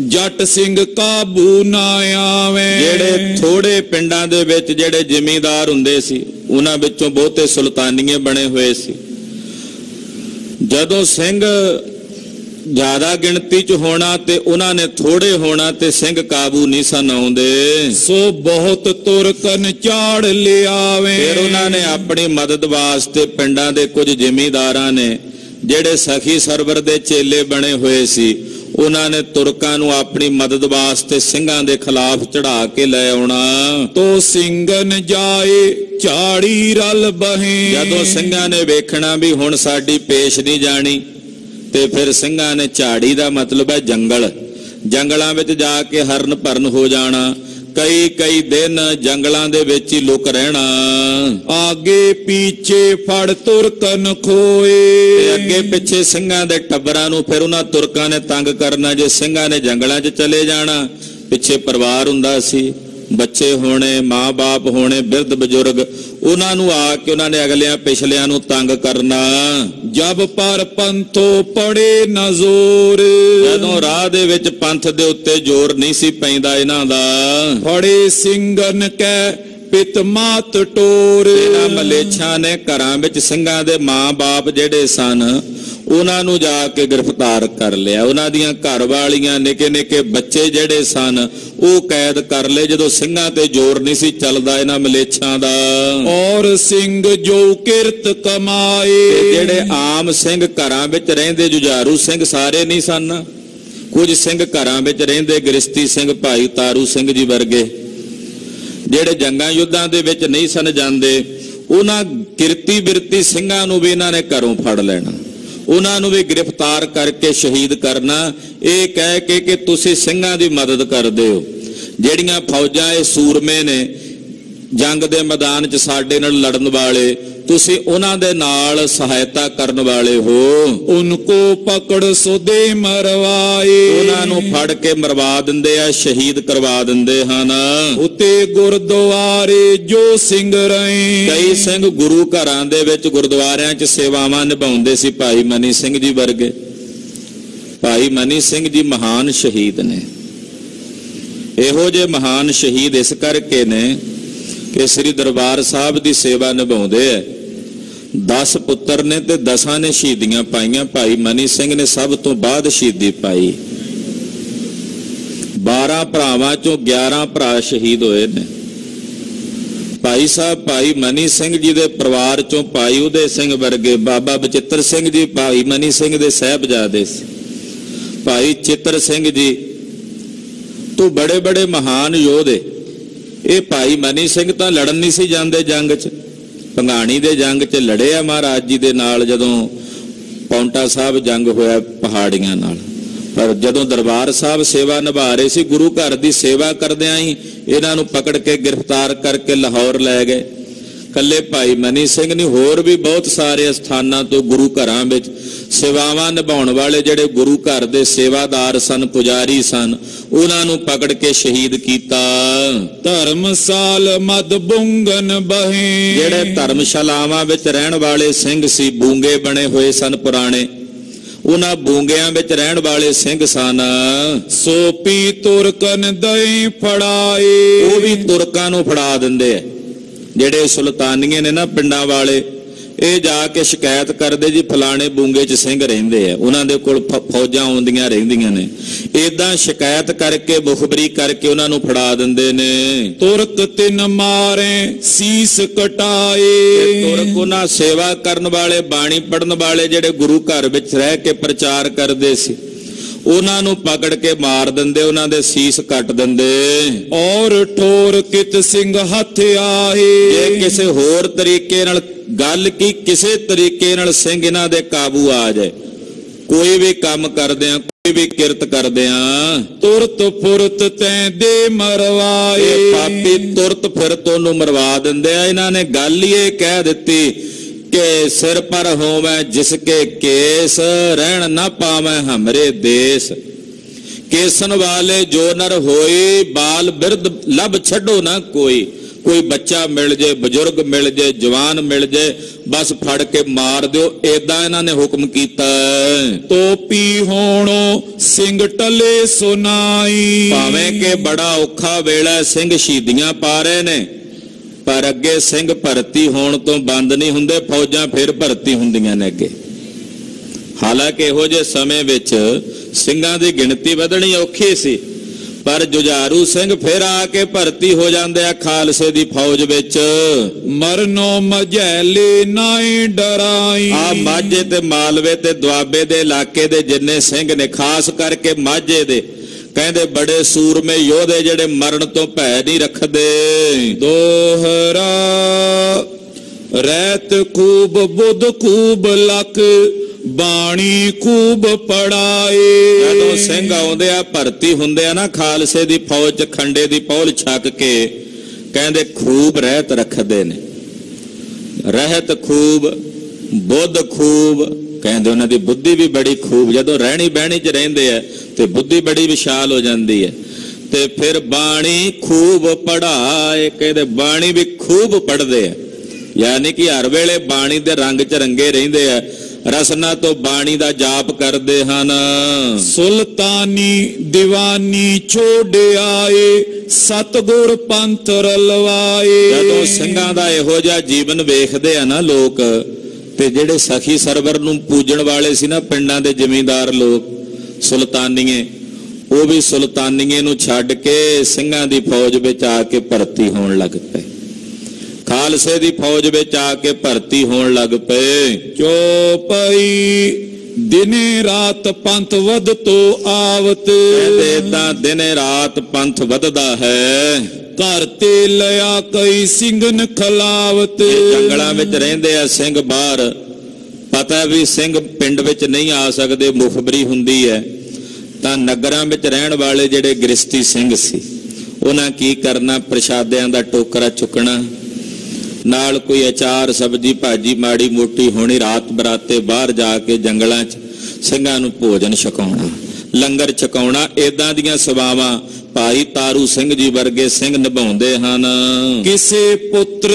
ਜੱਟ ਸਿੰਘ ਕਾਬੂ ਨਾ ਆਵੇ। ਜਿਹੜੇ ਥੋੜੇ ਪਿੰਡਾਂ ਦੇ ਵਿੱਚ ਜਿਹੜੇ ਜ਼ਿਮੀਂਦਾਰ ਹੁੰਦੇ ਸੀ, ਉਹਨਾਂ ਵਿੱਚੋਂ ਬਹੁਤੇ ਸੁਲਤਾਨੀਏ ਬਣੇ ਹੋਏ ਸੀ। ਜਦੋਂ ਸਿੰਘ ਜ਼ਿਆਦਾ ਗਿਣਤੀ ਚ ਹੋਣਾ ਤੇ ਉਹਨਾਂ ਨੇ ਥੋੜੇ ਹੋਣਾ, ਤੇ ਸਿੰਘ ਕਾਬੂ ਨਹੀਂ ਸਨ ਆਉਂਦੇ। ਸੋ ਬਹੁਤ ਤੁਰਕਨ ਝਾੜ ਲਿਆਵੇ। ਫਿਰ ਉਹਨਾਂ ਨੇ ਆਪਣੀ ਮਦਦ ਵਾਸਤੇ ਪਿੰਡਾਂ ਦੇ ਕੁਝ ਜ਼ਿਮੀਂਦਾਰਾਂ ਨੇ, ਜਿਹੜੇ ਸਖੀ ਸਰਵਰ ਦੇ ਚੇਲੇ ਬਣੇ ਹੋਏ ਸੀ, ਉਹਨਾਂ ਨੇ ਤੁਰਕਾਂ ਨੂੰ ਆਪਣੀ ਮਦਦ ਵਾਸਤੇ ਸਿੰਘਾਂ ਦੇ ਖਿਲਾਫ ਚੜਾ ਕੇ ਲੈ ਆਉਣਾ। ਤੋ ਸਿੰਘਨ ਜਾਏ ਝਾੜੀ ਰਲ ਬਹੇ। ਜਦੋਂ ਸਿੰਘਾਂ ਨੇ ਵੇਖਣਾ ਵੀ ਹੁਣ ਸਾਡੀ ਪੇਸ਼ ਨਹੀਂ ਜਾਣੀ, ਤੇ ਫਿਰ ਸਿੰਘਾਂ ਨੇ, ਝਾੜੀ ਦਾ ਮਤਲਬ ਹੈ ਜੰਗਲ, ਜੰਗਲਾਂ ਵਿੱਚ ਜਾ ਕੇ ਹਰਨ ਭਰਨ ਹੋ ਜਾਣਾ। ਕਈ ਕਈ ਦਿਨ ਜੰਗਲਾਂ ਦੇ ਵਿੱਚ ਹੀ ਲੁਕ ਰਹਿਣਾ। ਆਗੇ ਪਿੱਛੇ ਫੜ ਤੁਰਕਨ ਖੋਏ। ਤੇ ਅੱਗੇ ਪਿੱਛੇ ਸਿੰਘਾਂ ਦੇ ਟੱਬਰਾਂ ਨੂੰ ਫਿਰ ਉਹਨਾਂ ਤੁਰਕਾਂ ਨੇ ਤੰਗ ਕਰਨਾ। ਜੇ ਸਿੰਘਾਂ ਨੇ ਜੰਗਲਾਂ 'ਚ ਚਲੇ ਜਾਣਾ, ਪਿੱਛੇ ਪਰਿਵਾਰ ਹੁੰਦਾ ਸੀ, ਬੱਚੇ ਹੋਣੇ, ਮਾਂ-ਬਾਪ ਹੋਣੇ, ਬਿਰਧ ਬਜ਼ੁਰਗ, ਉਹਨਾਂ ਨੂੰ ਆ ਕੇ ਉਹਨਾਂ ਨੇ ਅਗਲਿਆਂ ਪਿਛਲਿਆਂ ਨੂੰ ਤੰਗ ਕਰਨਾ। ਜਬ ਪਰ ਪੰਥੋ ਪੜੇ ਨਾ ਜ਼ੋਰ। ਜਦੋਂ ਰਾਹ ਦੇ ਵਿੱਚ ਪੰਥ ਦੇ ਉੱਤੇ ਜ਼ੋਰ ਨਹੀਂ ਸੀ ਪੈਂਦਾ ਇਹਨਾਂ ਦਾ। ਫੜੇ ਸਿੰਘਨ ਕੈ ਪਿਤ ਮਾਤ ਟੋਰ। ਇਹਨਾਂ ਮਲੇਛਾਂ ਨੇ ਘਰਾਂ ਵਿੱਚ ਸਿੰਘਾਂ ਦੇ ਮਾਂ-ਬਾਪ ਜਿਹੜੇ ਸਨ ਉਹਨਾਂ ਨੂੰ ਜਾ ਕੇ ਗ੍ਰਿਫਤਾਰ ਕਰ ਲਿਆ। ਉਹਨਾਂ ਦੀਆਂ ਘਰ ਵਾਲੀਆਂ, ਨਿੱਕੇ ਨਿੱਕੇ ਬੱਚੇ ਜਿਹੜੇ ਸਨ ਉਹ ਕੈਦ ਕਰ ਲਏ, ਜਦੋਂ ਸਿੰਘਾਂ ਤੇ ਜ਼ੋਰ ਨਹੀਂ ਸੀ ਚੱਲਦਾ ਇਹਨਾਂ ਮਲੇਛਾਂ ਦਾ। ਔਰ ਸਿੰਘ ਜੋ ਕਿਰਤ ਕਮਾਏ। ਜਿਹੜੇ ਆਮ ਸਿੰਘ ਘਰਾਂ ਵਿੱਚ ਰਹਿੰਦੇ, ਜੁਝਾਰੂ ਸਿੰਘ ਸਾਰੇ ਨਹੀਂ ਸਨ, ਕੁਝ ਸਿੰਘ ਘਰਾਂ ਵਿੱਚ ਰਹਿੰਦੇ, ਗ੍ਰਸਤੀ ਸਿੰਘ, ਭਾਈ ਤਾਰੂ ਸਿੰਘ ਜੀ ਵਰਗੇ, ਜਿਹੜੇ ਜੰਗਾਂ ਯੁੱਧਾਂ ਦੇ ਵਿੱਚ ਨਹੀਂ ਸਨ ਜਾਂਦੇ, ਉਹਨਾਂ ਕਿਰਤੀ ਬਿਰਤੀ ਸਿੰਘਾਂ ਨੂੰ ਵੀ ਇਹਨਾਂ ਨੇ ਘਰੋਂ ਫੜ ਲੈਣਾ, ਉਹਨਾਂ ਨੂੰ ਵੀ ਗ੍ਰਿਫਤਾਰ ਕਰਕੇ ਸ਼ਹੀਦ ਕਰਨਾ, ਇਹ ਕਹਿ ਕੇ ਕਿ ਤੁਸੀਂ ਸਿੰਘਾਂ ਦੀ ਮਦਦ ਕਰਦੇ ਹੋ। ਜਿਹੜੀਆਂ ਫੌਜਾਂ ਇਹ ਸੂਰਮੇ ਨੇ ਜੰਗ ਦੇ ਮੈਦਾਨ 'ਚ ਸਾਡੇ ਨਾਲ ਲੜਨ ਵਾਲੇ, ਤੁਸੀਂ ਉਹਨਾਂ ਦੇ ਨਾਲ ਸਹਾਇਤਾ ਕਰਨ ਵਾਲੇ ਹੋ। ਉਨਕੋ ਪਕੜ ਸੋਦੇ ਮਰਵਾਏ। ਉਹਨਾਂ ਨੂੰ ਫੜ ਕੇ ਮਰਵਾ ਦਿੰਦੇ ਆ, ਸ਼ਹੀਦ ਕਰਵਾ ਦਿੰਦੇ ਹਨ। ਉਤੇ ਗੁਰਦੁਆਰੇ ਜੋ ਸਿੰਘ ਰਹੇ। ਕਈ ਸਿੰਘ ਗੁਰੂ ਘਰਾਂ ਦੇ ਵਿੱਚ, ਗੁਰਦੁਆਰਿਆਂ 'ਚ ਸੇਵਾਵਾਂ ਨਿਭਾਉਂਦੇ ਸੀ। ਭਾਈ ਮਨੀ ਸਿੰਘ ਜੀ ਵਰਗੇ, ਭਾਈ ਮਨੀ ਸਿੰਘ ਜੀ ਮਹਾਨ ਸ਼ਹੀਦ ਨੇ। ਇਹੋ ਜਿਹੇ ਮਹਾਨ ਸ਼ਹੀਦ ਇਸ ਕਰਕੇ ਨੇ ਕਿ ਸ੍ਰੀ ਦਰਬਾਰ ਸਾਹਿਬ ਦੀ ਸੇਵਾ ਨਿਭਾਉਂਦੇ ਐ। 10 ਪੁੱਤਰ ਨੇ ਤੇ 10 ਨੇ ਸ਼ਹੀਦੀਆਂ ਪਾਈਆਂ। ਭਾਈ ਮਨੀ ਸਿੰਘ ਨੇ ਸਭ ਤੋਂ ਬਾਅਦ ਸ਼ਹੀਦੀ ਪਾਈ। 12 ਭਰਾਵਾਂ ਚੋਂ 11 ਭਰਾ ਸ਼ਹੀਦ ਹੋਏ ਨੇ। ਭਾਈ ਸਾਹਿਬ ਭਾਈ ਮਨੀ ਸਿੰਘ ਜੀ ਦੇ ਪਰਿਵਾਰ ਚੋਂ ਭਾਈ ਉਦੇ ਸਿੰਘ ਵਰਗੇ, ਬਾਬਾ ਬਚਿੱਤਰ ਸਿੰਘ ਜੀ ਭਾਈ ਮਨੀ ਸਿੰਘ ਦੇ ਸਾਹਿਬਜ਼ਾਦੇ ਸੀ। ਭਾਈ ਚਿੱਤਰ ਸਿੰਘ ਜੀ ਤੋਂ ਬੜੇ ਬੜੇ ਮਹਾਨ ਯੋਧੇ। ਇਹ ਭਾਈ ਮਨੀ ਸਿੰਘ ਤਾਂ ਲੜਨ ਨਹੀਂ ਸੀ ਜਾਂਦੇ ਜੰਗ 'ਚ, ਭੰਗਾਣੀ ਦੇ ਜੰਗ 'ਚ ਲੜੇ ਆ ਮਹਾਰਾਜ ਜੀ ਦੇ ਨਾਲ, ਜਦੋਂ ਪੌਂਟਾ ਸਾਹਿਬ ਜੰਗ ਹੋਇਆ ਪਹਾੜੀਆਂ ਨਾਲ। ਪਰ ਜਦੋਂ ਦਰਬਾਰ ਸਾਹਿਬ ਸੇਵਾ ਨਿਭਾ ਰਹੇ ਸੀ, ਗੁਰੂ ਘਰ ਦੀ ਸੇਵਾ ਕਰਦਿਆਂ ਹੀ ਇਹਨਾਂ ਨੂੰ ਪਕੜ ਕੇ ਗ੍ਰਿਫਤਾਰ ਕਰਕੇ ਲਾਹੌਰ ਲੈ ਗਏ। ਕੱਲੇ ਭਾਈ ਮਨੀ ਸਿੰਘ ਨਹੀਂ, ਹੋਰ ਵੀ ਬਹੁਤ ਸਾਰੇ ਸਥਾਨਾਂ ਤੋਂ ਗੁਰੂ ਘਰਾਂ ਵਿੱਚ ਸੇਵਾਵਾਂ ਨਿਭਾਉਣ ਵਾਲੇ ਜਿਹੜੇ ਗੁਰੂ ਘਰ ਦੇ ਸੇਵਾਦਾਰ ਸਨ, ਪੁਜਾਰੀ ਸਨ, ਉਹਨਾਂ ਨੂੰ ਪਕੜ ਕੇ ਸ਼ਹੀਦ ਕੀਤਾ। ਧਰਮਸਾਲ ਮਦ ਬੁੰਗਨ ਬਹੇ। ਜਿਹੜੇ ਧਰਮਸ਼ਾਲਾਵਾਂ ਵਿੱਚ ਰਹਿਣ ਵਾਲੇ ਸਿੰਘ ਸੀ, ਬੂੰਗੇ ਬਣੇ ਹੋਏ ਸਨ ਪੁਰਾਣੇ, ਉਹਨਾਂ ਬੂੰਗਿਆਂ ਵਿੱਚ ਰਹਿਣ ਵਾਲੇ ਸਿੰਘ ਸਨ। ਸੋਪੀ ਤੁਰਕਨ ਦਈ ਫੜਾਏ। ਉਹ ਵੀ ਤੁਰਕਾਂ ਨੂੰ ਫੜਾ ਦਿੰਦੇ ਆ। ਜਿਹੜੇ ਸੁਲਤਾਨੀਏ ਨੇ ਨਾ ਪਿੰਡਾਂ ਵਾਲੇ, ਇਹ ਜਾ ਕੇ ਸ਼ਿਕਾਇਤ ਕਰਦੇ ਜੀ ਫਲਾਣੇ ਬੂੰਗੇ 'ਚ ਸਿੰਘ ਰਹਿੰਦੇ ਆ, ਉਹਨਾਂ ਦੇ ਕੋਲ ਫੌਜਾਂ ਆਉਂਦੀਆਂ ਰਹਿੰਦੀਆਂ ਨੇ। ਏਦਾਂ ਸ਼ਿਕਾਇਤ ਕਰਕੇ, ਮੁਖਬਰੀ ਕਰਕੇ ਉਹਨਾਂ ਨੂੰ ਫੜਾ ਦਿੰਦੇ ਨੇ। ਤੁਰਕ ਤਿੰਨ ਮਾਰੇ ਸੀਸ ਕਟਾਏ। ਤੁਰਕ ਉਹਨਾਂ ਸੇਵਾ ਕਰਨ ਵਾਲੇ, ਬਾਣੀ ਪੜਨ ਵਾਲੇ, ਜਿਹੜੇ ਗੁਰੂ ਘਰ ਵਿੱਚ ਰਹਿ ਕੇ ਪ੍ਰਚਾਰ ਕਰਦੇ ਸੀ, ਉਹਨਾਂ ਨੂੰ ਪਕੜ ਕੇ ਮਾਰ ਦਿੰਦੇ, ਉਹਨਾਂ ਦੇ ਸੀਸ ਕੱਟ ਦਿੰਦੇ। ਔਰ ਠੋਰ ਕਿਤ ਸਿੰਘ ਹੱਥ ਆਏ। ਜੇ ਕਿਸੇ ਹੋਰ ਤਰੀਕੇ ਨਾਲ ਗੱਲ ਕੀ, ਕਿਸੇ ਤਰੀਕੇ ਨਾਲ ਸਿੰਘ ਇਹਨਾਂ ਦੇ ਕਾਬੂ ਆ ਜਾਏ, ਕੋਈ ਵੀ ਕੰਮ ਕਰਦਿਆਂ, ਕੋਈ ਵੀ ਕਿਰਤ ਕਰਦਿਆਂ, ਤੁਰਤ ਫੁਰਤ ਤੈਂ ਦੇ ਮਰਵਾਏ। ਪਾਪੀ ਤੁਰਤ ਫਿਰਤ ਉਹਨੂੰ ਮਰਵਾ ਦਿੰਦੇ ਆ। ਇਹਨਾਂ ਨੇ ਗੱਲ ਹੀ ਇਹ ਕਹਿ ਦਿੱਤੀ ਕਿ ਸਿਰ ਪਰ ਹੋਵੇਂ ਜਿਸਕੇ ਕੇਸ, ਰਹਿਣ ਨਾ ਪਾਵੇਂ ਹਮਰੇ ਦੇਸ। ਕੇਸਨ ਵਾਲੇ ਜੋ ਨਰ ਹੋਈ, ਬਾਲ ਬਿਰਧ ਲੱਭ ਛੱਡੋ ਨਾ ਕੋਈ। ਕੋਈ ਬੱਚਾ ਮਿਲ ਜੇ, ਬਜ਼ੁਰਗ ਮਿਲ ਜੇ, ਜਵਾਨ ਮਿਲ ਜੇ, ਬਸ ਫੜ ਕੇ ਮਾਰ ਦਿਓ। ਏਦਾਂ ਇਹਨਾਂ ਨੇ ਹੁਕਮ ਕੀਤਾ। ਤੋਪੀ ਹੋਣੋ ਸਿੰਘ ਟਲੇ ਸੁਨਾਈ। ਭਾਵੇਂ ਕਿ ਬੜਾ ਔਖਾ ਵੇਲਾ, ਸਿੰਘ ਸ਼ਹੀਦੀਆਂ ਪਾ ਰਹੇ ਨੇ, ਪਰ ਅੱਗੇ ਸਿੰਘ ਭਰਤੀ ਹੋਣ ਤੋਂ ਬੰਦ ਨਹੀਂ ਹੁੰਦੇ, ਫੌਜਾਂ ਫਿਰ ਭਰਤੀ ਹੁੰਦੀਆਂ ਨੇ ਅੱਗੇ। ਹਾਲਾਂਕਿ ਇਹੋ ਜਿਹੇ ਸਮੇਂ ਵਿੱਚ ਸਿੰਘਾਂ ਦੀ ਗਿਣਤੀ ਵਧਣੀ ਔਖੀ ਸੀ, ਪਰ ਜੁਝਾਰੂ ਸਿੰਘ ਫਿਰ ਆ ਕੇ ਭਰਤੀ ਹੋ ਜਾਂਦੇ ਆ ਖਾਲਸੇ ਦੀ ਫੌਜ ਵਿੱਚ। ਮਰਨੋ ਮਝੈਲੇ ਨਾਈ ਡਰਾਈ। ਆ ਮਾਝੇ ਤੇ ਮਾਲਵੇ ਤੇ ਦੁਆਬੇ ਦੇ ਇਲਾਕੇ ਦੇ ਜਿੰਨੇ ਸਿੰਘ ਨੇ, ਖਾਸ ਕਰਕੇ ਮਾਝੇ ਦੇ, ਕਹਿੰਦੇ ਬੜੇ ਸੂਰਮੇ ਯੋਧੇ ਜਿਹੜੇ ਮਰਨ ਤੋਂ ਭੈ ਨਹੀਂ ਰੱਖਦੇ। ਦੋਹਰਾ ਰਹਿਤ ਖੂਬ ਬੁੱਧ ਖੂਬ ਲਖ ਬਾਣੀ ਖੂਬ ਪੜਾਏ। ਜਦੋਂ ਸਿੰਘ ਆਉਂਦੇ ਆ, ਭਰਤੀ ਹੁੰਦੇ ਆ ਨਾ ਖਾਲਸੇ ਦੀ ਫੌਜ ਚ, ਖੰਡੇ ਦੀ ਪੌਲ ਛੱਕ ਕੇ, ਕਹਿੰਦੇ ਖੂਬ ਰਹਿਤ ਰੱਖਦੇ ਨੇ। ਰਹਿਤ ਖੂਬ, ਬੁੱਧ ਖੂਬ, ਕਹਿੰਦੇ ਉਹਨਾਂ ਦੀ ਬੁੱਧੀ ਵੀ ਬੜੀ ਖੂਬ। ਜਦੋਂ ਰਹਿਣੀ ਬਹਿਣੀ ਚ ਰਹਿੰਦੇ ਆ ਤੇ ਬੁੱਧੀ ਬੜੀ ਵਿਸ਼ਾਲ ਹੋ ਜਾਂਦੀ ਹੈ। ਤੇ ਫਿਰ ਬਾਣੀ ਖੂਬ ਪੜਾਏ, ਕਹਿੰਦੇ ਬਾਣੀ ਵੀ ਖੂਬ ਪੜ੍ਹਦੇ ਆ, ਯਾਨੀ ਕਿ ਹਰ ਵੇਲੇ ਬਾਣੀ ਦੇ ਰੰਗ ਚ ਰੰਗੇ ਰਹਿੰਦੇ ਆ, ਰਸਨਾ ਤੋਂ ਬਾਣੀ ਦਾ ਜਾਪ ਕਰਦੇ ਹਨ। ਸੁਲਤਾਨੀ ਦੀਵਾਨੀ ਛੋੜਿਆਏ ਸਤਗੁਰ ਪੰਥ ਰਲਵਾਏ। ਜਦੋਂ ਸਿੰਘਾਂ ਦਾ ਇਹੋ ਜਿਹਾ ਜੀਵਨ ਵੇਖਦੇ ਆ ਨਾ ਲੋਕ, ਤੇ ਜਿਹੜੇ ਸਖੀ ਸਰਵਰ ਨੂੰ ਪੂਜਣ ਵਾਲੇ ਸੀ ਨਾ ਪਿੰਡਾਂ ਦੇ ਜ਼ਿਮੀਂਦਾਰ ਲੋਕ, ਸੁਲਤਾਨੀਏ, ਉਹ ਵੀ ਸੁਲਤਾਨੀਏ ਨੂੰ ਛੱਡ ਕੇ ਸਿੰਘਾਂ ਦੀ ਫੌਜ ਵਿੱਚ ਆ ਕੇ ਭਰਤੀ ਹੋਣ ਲੱਗ ਪਏ। ਖਾਲਸੇ ਦੀ ਫੌਜ ਵਿੱਚ ਆ ਕੇ ਭਰਤੀ ਹੋਣ ਲੱਗ ਪਏ। ਚੋਪਈ ਦਿਨੇ ਰਾਤ ਪੰਥ ਵਧ ਤੋਂ ਆਵਤ। ਕਹਿੰਦੇ ਏਦਾਂ ਦਿਨੇ ਰਾਤ ਪੰਥ ਵੱਧਦਾ ਹੈ। ਘਰ ਤੇ ਲਿਆ ਕਈ ਸਿੰਘਨ ਖਲਾਵਤ। ਜੰਗਲਾਂ ਵਿੱਚ ਰਹਿੰਦੇ ਆ ਸਿੰਘ, ਬਾਹਰ ਪਤਾ ਵੀ ਸਿੰਘ ਪਿੰਡ ਵਿੱਚ ਨਹੀਂ ਆ ਸਕਦੇ, ਮੁਖਬਰੀ ਹੁੰਦੀ ਹੈ। ਤਾਂ ਨਗਰਾਂ ਵਿੱਚ ਰਹਿਣ ਵਾਲੇ ਜਿਹੜੇ ਗ੍ਰਸਤੀ ਸਿੰਘ ਸੀ, ਉਹਨਾਂ ਕੀ ਕਰਨਾ, ਪ੍ਰਸ਼ਾਦਿਆਂ ਦਾ ਟੋਕਰਾ ਚੁੱਕਣਾ, ਨਾਲ ਕੋਈ ਅਚਾਰ ਸਬਜ਼ੀ ਭਾਜੀ ਮਾੜੀ ਮੋਟੀ ਹੋਣੀ, ਰਾਤ ਬਰਾਤੇ ਬਾਹਰ ਜਾ ਕੇ ਜੰਗਲਾਂ 'ਚ ਸਿੰਘਾਂ ਨੂੰ ਭੋਜਨ ਛਕਾਉਣਾ, ਲੰਗਰ ਛਕਾਉਣਾ। ਏਦਾਂ ਦੀਆਂ ਸੇਵਾਵਾਂ ਭਾਈ ਤਾਰੂ ਸਿੰਘ ਜੀ ਵਰਗੇ ਸਿੰਘ ਨਿਭਾਉਂਦੇ ਹਨ। ਕਿਸੇ ਪੁੱਤਰ